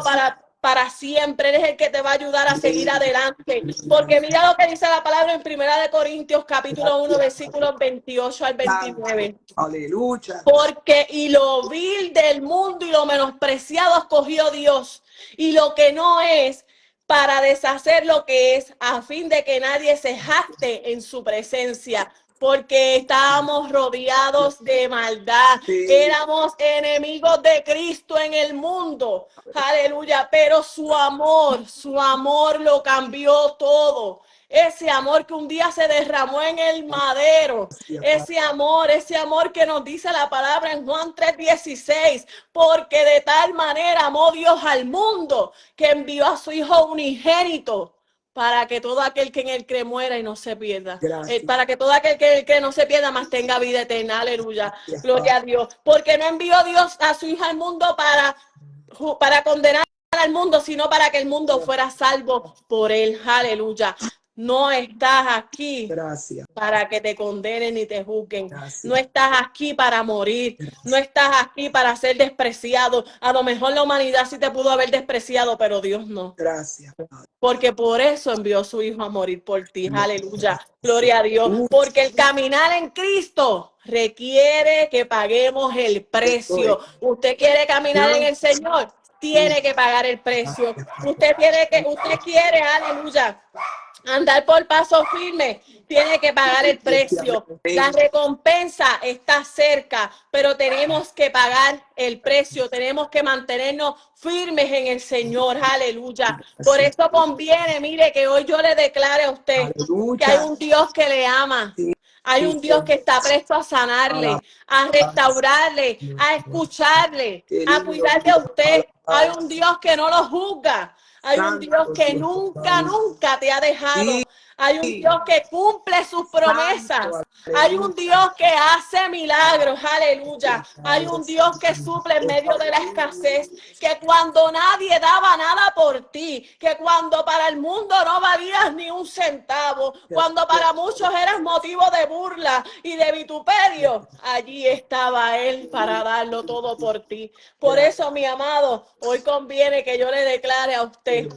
para siempre. Él es el que te va a ayudar a seguir adelante. Porque mira lo que dice la palabra en 1 Corintios capítulo 1, versículos 28 al 29.
Aleluya.
Porque y lo vil del mundo y lo menospreciado escogió Dios, y lo que no es, para deshacer lo que es, a fin de que nadie se jacte en su presencia. Porque estábamos rodeados de maldad, éramos enemigos de Cristo en el mundo, aleluya, pero su amor lo cambió todo. Ese amor que un día se derramó en el madero, ese amor que nos dice la palabra en Juan 3:16, porque de tal manera amó Dios al mundo que envió a su Hijo unigénito, para que todo aquel que en él cree muera y no se pierda. Para que todo aquel que en él cree no se pierda, mas tenga vida eterna. Aleluya. Gloria a Dios. Porque no envió Dios a su Hijo al mundo para condenar al mundo, sino para que el mundo fuera salvo por él. Aleluya. No estás aquí para que te condenen ni te juzguen. No estás aquí para morir. No estás aquí para ser despreciado. A lo mejor la humanidad sí te pudo haber despreciado, pero Dios no. Porque por eso envió a su Hijo a morir por ti. Aleluya. Gloria a Dios. Porque el caminar en Cristo requiere que paguemos el precio. ¿Usted quiere caminar en el Señor? Tiene que pagar el precio. Usted quiere, aleluya, andar por paso firme, tiene que pagar el precio. La recompensa está cerca, pero tenemos que pagar el precio. Tenemos que mantenernos firmes en el Señor. Aleluya. Por eso conviene, mire, que hoy yo le declare a usted que hay un Dios que le ama. Hay un Dios que está presto a sanarle, a restaurarle, a escucharle, a cuidar de usted. Hay un Dios que no lo juzga. Hay un Dios que nunca te ha dejado. Hay un Dios que cumple sus promesas. Hay un Dios que hace milagros, aleluya. Hay un Dios que suple en medio de la escasez, que cuando nadie daba nada por ti, que cuando para el mundo no valías ni un centavo, cuando para muchos eras motivo de burla y de vituperio, allí estaba Él para darlo todo por ti. Por eso, mi amado, hoy conviene que yo le declare a usted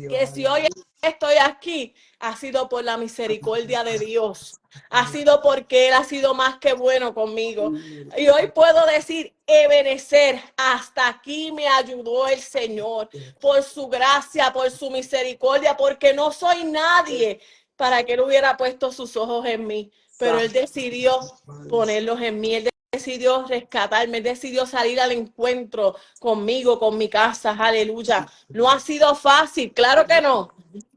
que si hoy estoy aquí, ha sido por la misericordia de Dios. Ha sido porque Él ha sido más que bueno conmigo. Y hoy puedo decir, Ebenezer, hasta aquí me ayudó el Señor, por su gracia, por su misericordia, porque no soy nadie para que Él hubiera puesto sus ojos en mí. Pero Él decidió ponerlos en mí. Él decidió rescatarme, Él decidió salir al encuentro conmigo, con mi casa, aleluya. No ha sido fácil, claro que no.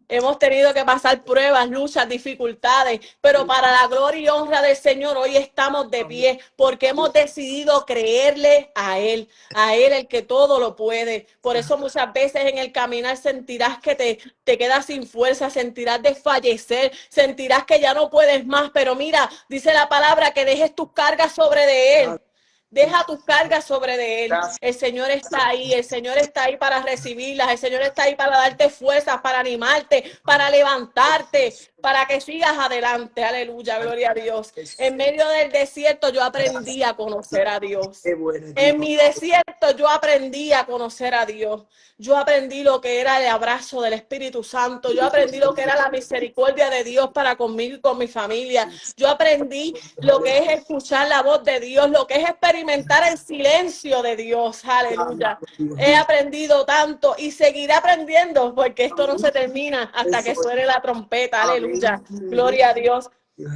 Hemos tenido que pasar pruebas, luchas, dificultades, pero para la gloria y honra del Señor hoy estamos de pie porque hemos decidido creerle a Él el que todo lo puede. Por eso muchas veces en el caminar sentirás que te quedas sin fuerza, sentirás desfallecer, sentirás que ya no puedes más, pero mira, dice la palabra que dejes tus cargas sobre de Él. Deja tus cargas sobre de Él. El Señor está ahí. El Señor está ahí para recibirlas. El Señor está ahí para darte fuerzas, para animarte, para levantarte, para que sigas adelante. Aleluya, gloria a Dios. En medio del desierto yo aprendí a conocer a Dios. En mi desierto yo aprendí a conocer a Dios. Yo aprendí lo que era el abrazo del Espíritu Santo. Yo aprendí lo que era la misericordia de Dios para conmigo y con mi familia. Yo aprendí lo que es escuchar la voz de Dios, lo que es experimentar el silencio de Dios. Aleluya. He aprendido tanto y seguiré aprendiendo porque esto no se termina hasta que suene la trompeta. Aleluya. Gloria a Dios.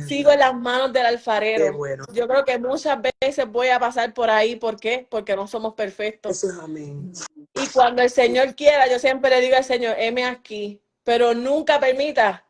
Sigo en las manos del alfarero. Yo creo que muchas veces voy a pasar por ahí. ¿Por qué? Porque no somos perfectos. Y cuando el Señor quiera, yo siempre le digo al Señor, heme aquí, pero nunca permitas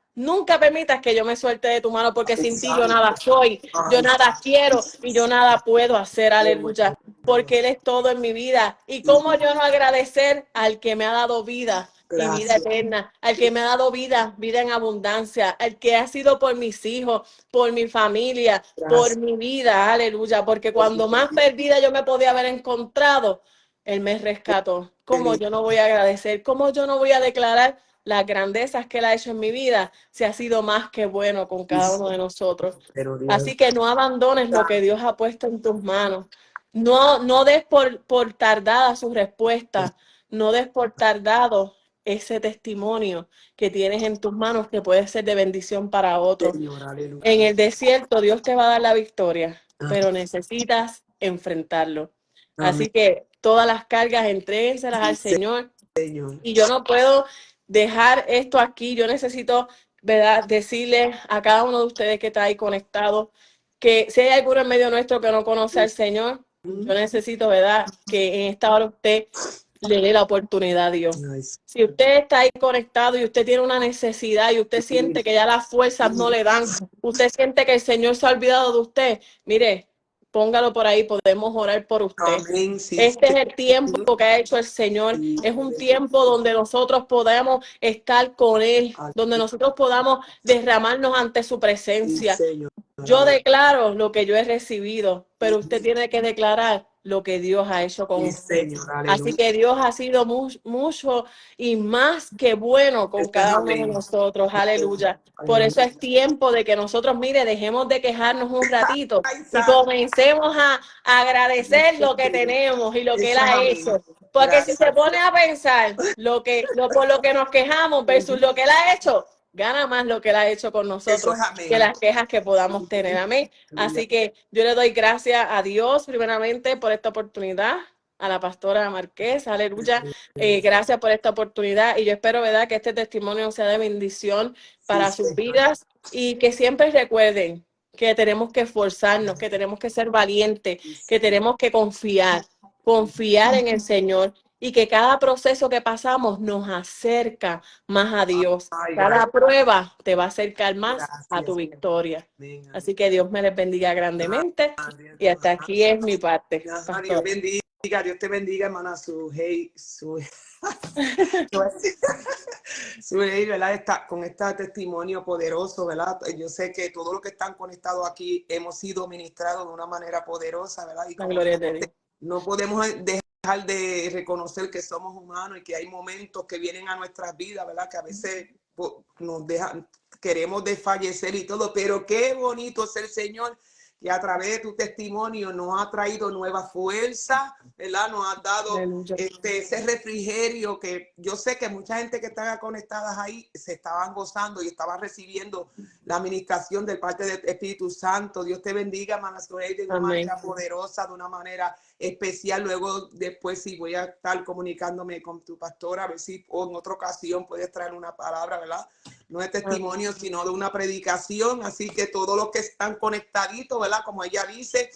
que yo me suelte de tu mano, porque sin ti yo nada soy, yo nada quiero y yo nada puedo hacer, aleluya, porque Él es todo en mi vida. Y cómo yo no agradecer al que me ha dado vida y vida eterna, al que me ha dado vida en abundancia, al que ha sido por mis hijos, por mi familia, por mi vida, aleluya, porque cuando más perdida yo me podía haber encontrado, Él me rescató. ¿Cómo yo no voy a agradecer? ¿Cómo yo no voy a declarar las grandezas que Él ha hecho en mi vida? Si ha sido más que bueno con cada uno de nosotros. Así que no abandones lo que Dios ha puesto en tus manos. No des por tardada su respuesta. No des por tardado ese testimonio que tienes en tus manos, que puede ser de bendición para otros. En el desierto Dios te va a dar la victoria, pero necesitas enfrentarlo. Así que todas las cargas entréguenselas al Señor. Y yo no puedo dejar esto aquí. Yo necesito, ¿verdad?, decirle a cada uno de ustedes que está ahí conectado que si hay alguno en medio nuestro que no conoce al Señor, yo necesito, ¿verdad?, que en esta hora usted le dé la oportunidad a Dios. Si usted está ahí conectado y usted tiene una necesidad y usted siente que ya las fuerzas no le dan, usted siente que el Señor se ha olvidado de usted, mire, póngalo por ahí, podemos orar por usted. Este es el tiempo que ha hecho el Señor. Es un tiempo donde nosotros podamos estar con Él, donde nosotros podamos derramarnos ante su presencia. Yo declaro lo que yo he recibido, pero usted tiene que declarar lo que Dios ha hecho con usted. Así que Dios ha sido mucho y más que bueno con cada uno de nosotros. Aleluya. Por eso es tiempo de que nosotros, mire, dejemos de quejarnos un ratito y comencemos a agradecer lo que tenemos y lo que Él ha hecho. Porque si se pone a pensar por lo que nos quejamos versus lo que Él ha hecho, gana más lo que Él ha hecho con nosotros que las quejas que podamos tener. Amén. Así que yo le doy gracias a Dios primeramente por esta oportunidad, a la pastora Marqués, aleluya. Gracias por esta oportunidad y yo espero, ¿verdad?, que este testimonio sea de bendición para sus vidas y que siempre recuerden que tenemos que esforzarnos, que tenemos que ser valientes, que tenemos que confiar en el Señor y que cada proceso que pasamos nos acerca más a Dios.
Ay,
Cada
gracias,
prueba te va a acercar más a tu
gracias.
victoria.
Amén, amén.
Así que Dios me les bendiga grandemente.
Amén.
Y hasta aquí es mi parte,
Ajá, Dios
pastor.
bendiga, Dios te bendiga, hermana Sujei, Sujei, ¿verdad? Con este testimonio poderoso, ¿verdad? Yo sé que todos los que están conectados aquí hemos sido ministrados de una manera poderosa, ¿verdad? Y
La
como
gloria de Dios.
no podemos dejar de reconocer que somos humanos y que hay momentos que vienen a nuestras vidas, ¿verdad? Que a veces nos dejan, queremos desfallecer y todo, pero qué bonito es el Señor, que a través de tu testimonio nos ha traído nueva fuerza, ¿verdad? Nos ha dado
Aleluya.
ese refrigerio que yo sé que mucha gente que estaba conectadas ahí se estaban gozando y estaban recibiendo la administración del parte del Espíritu Santo. Dios te bendiga, hermana Soleil, de una
Amén.
manera poderosa, de una manera especial. Luego, después, sí, voy a estar comunicándome con tu pastora, a ver si en otra ocasión puedes traer una palabra, ¿verdad? No de testimonio, sino de una predicación. Así que todos los que están conectaditos, ¿verdad? Como ella dice,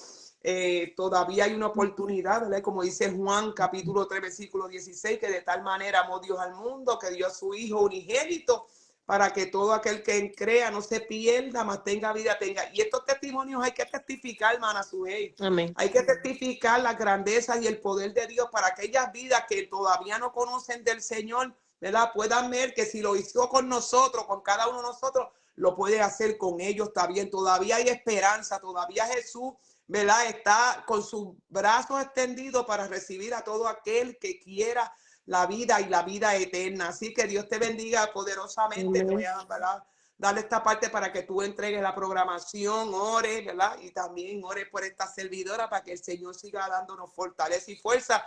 todavía hay una oportunidad, ¿verdad? Como dice Juan capítulo 3 versículo 16, que de tal manera amó Dios al mundo que dio a su Hijo unigénito para que todo aquel que crea no se pierda, mas tenga vida, tenga. Y estos testimonios hay que testificar, hermana Sujei.
Amén.
Hay que testificar la grandeza y el poder de Dios para aquellas vidas que todavía no conocen del Señor, ¿verdad? Puedan ver que si lo hizo con nosotros, con cada uno de nosotros, lo puede hacer con ellos también. Todavía hay esperanza, todavía Jesús, ¿verdad? Está con sus brazos extendidos para recibir a todo aquel que quiera la vida y la vida eterna. Así que Dios te bendiga poderosamente.
Amén.
Te voy a, ¿verdad?, darle esta parte para que tú entregues la programación, ores, ¿verdad? Y también ores por esta servidora para que el Señor siga dándonos fortaleza y fuerza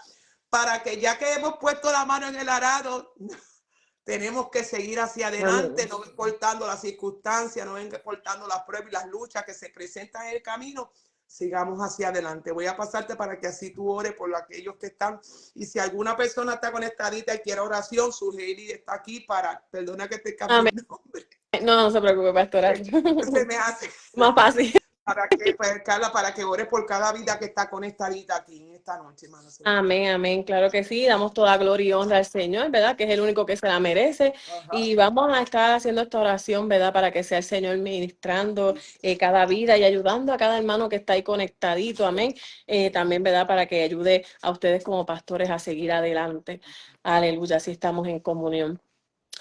para que ya que hemos puesto la mano en el arado, tenemos que seguir hacia adelante,
Amén.
no importando las circunstancias, no importando las pruebas y las luchas que se presentan en el camino. Sigamos hacia adelante. Voy a pasarte para que así tú ores por aquellos que están. Y si alguna persona está conectadita y quiere oración, Sugeiri está aquí para, perdona que te cambie
Amén.
el nombre.
No, no se preocupe, pastora.
Se me hace.
Más fácil.
Para que, pues, Carla, para que ores por cada vida que está conectadita aquí en esta noche, hermano.
Amén, amén. Claro que sí. Damos toda gloria y honra al Señor, ¿verdad? Que es el único que se la merece.
Ajá.
Y vamos a estar haciendo esta oración, ¿verdad? Para que sea el Señor ministrando cada vida y ayudando a cada hermano que está ahí conectadito. Amén. También, ¿verdad? Para que ayude a ustedes como pastores a seguir adelante. Aleluya. Así estamos en comunión.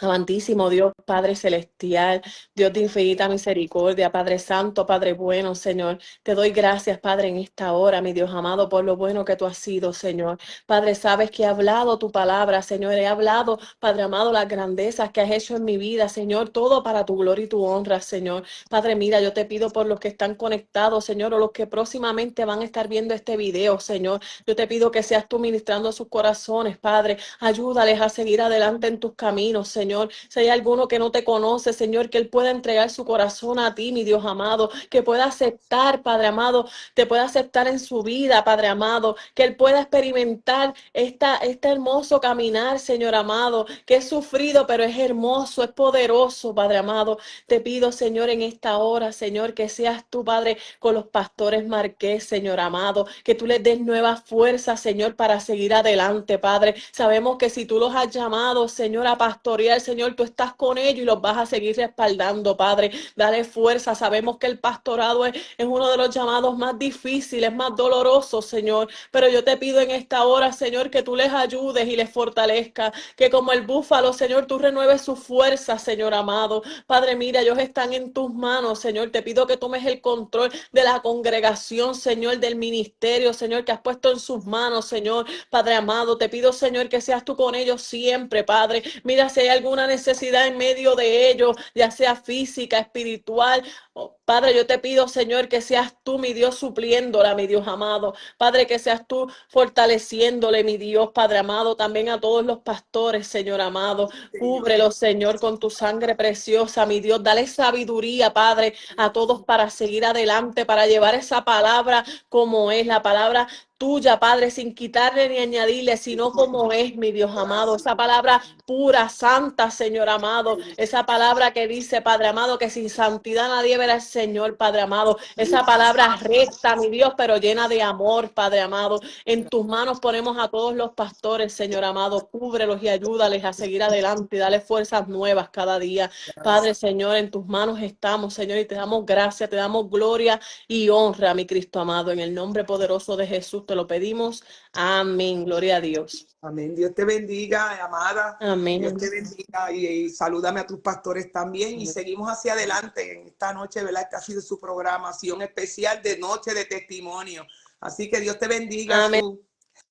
Amantísimo Dios, Padre celestial, Dios de infinita misericordia, Padre santo, Padre bueno, Señor. Te doy gracias, Padre, en esta hora, mi Dios amado, por lo bueno que tú has sido, Señor. Padre, sabes que he hablado tu palabra, Señor. He hablado, Padre amado, las grandezas que has hecho en mi vida, Señor. Todo para tu gloria y tu honra, Señor. Padre, mira, yo te pido por los que están conectados, Señor, o los que próximamente van a estar viendo este video, Señor. Yo te pido que seas tú ministrando sus corazones, Padre. Ayúdales a seguir adelante en tus caminos, Señor. Si hay alguno que no te conoce, Señor, que él pueda entregar su corazón a ti, mi Dios amado, que pueda aceptar, Padre amado, te pueda aceptar en su vida, Padre amado, que él pueda experimentar este hermoso caminar, Señor amado, que es sufrido, pero es hermoso, es poderoso, Padre amado. Te pido, Señor, en esta hora, Señor, que seas tú, Padre, con los pastores Marqués, Señor amado, que tú les des nuevas fuerzas, Señor, para seguir adelante, Padre. Sabemos que si tú los has llamado, Señor, a pastorear, Señor, tú estás con ellos y los vas a seguir respaldando, Padre. Dale fuerza. Sabemos que el pastorado es uno de los llamados más difíciles, más dolorosos, Señor. Pero yo te pido en esta hora, Señor, que tú les ayudes y les fortalezcas. Que como el búfalo, Señor, tú renueves su fuerza, Señor amado. Padre, mira, ellos están en tus manos, Señor. Te pido que tomes el control de la congregación, Señor, del ministerio, Señor, que has puesto en sus manos, Señor. Padre amado, te pido, Señor, que seas tú con ellos siempre, Padre. Mira si hay alguna necesidad en medio de ellos, ya sea física, espiritual. Oh, Padre, yo te pido, Señor, que seas tú, mi Dios, supliéndola, mi Dios amado. Padre, que seas tú fortaleciéndole, mi Dios, Padre amado, también a todos los pastores, Señor amado. Cúbrelos, Señor, con tu sangre preciosa, mi Dios. Dale sabiduría, Padre, a todos para seguir adelante, para llevar esa palabra como es la palabra tuya, Padre, sin quitarle ni añadirle, sino como es, mi Dios amado. Esa palabra pura, santa, Señor amado. Esa palabra que dice, Padre amado, que sin santidad nadie verá al Señor, Padre amado. Esa palabra recta, mi Dios, pero llena de amor, Padre amado. En tus manos ponemos a todos los pastores, Señor amado. Cúbrelos y ayúdales a seguir adelante y dale fuerzas nuevas cada día. Padre, Señor, en tus manos estamos, Señor, y te damos gracias, te damos gloria y honra, mi Cristo amado. En el nombre poderoso de Jesús te lo pedimos. Amén. Gloria a Dios.
Amén. Dios te bendiga, amada.
Amén.
Dios te bendiga y salúdame a tus pastores también. Y seguimos hacia adelante en esta noche, ¿verdad? Esta ha sido su programación especial de Noche de Testimonio. Así que Dios te bendiga.
Amén.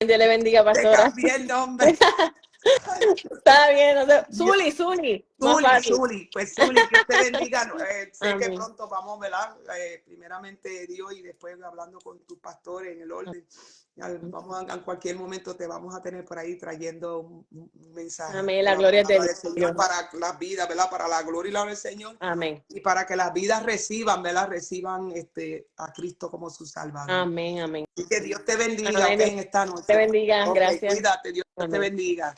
Dios le bendiga,
Te
pastora.
cambié el nombre.
Está bien. No sé. Zuli. Más fácil.
Zuli, pues Zuli, Dios te bendiga. Sé que
Amén.
pronto vamos, ¿verdad? Primeramente Dios y después hablando con tus pastores en el orden. Vamos en cualquier momento te vamos a tener por ahí trayendo un mensaje.
Amén. La gloria
del
de
Señor
Dios.
para las vidas, ¿verdad? Para la gloria y la honra del Señor.
Amén.
Y para que las vidas reciban, ¿verdad? Reciban a Cristo como su Salvador.
Amén. Amén.
Así que Dios te bendiga,
Amén.
en esta noche.
Te bendiga.
Okay,
Gracias.
cuídate, Dios
Amén.
te bendiga.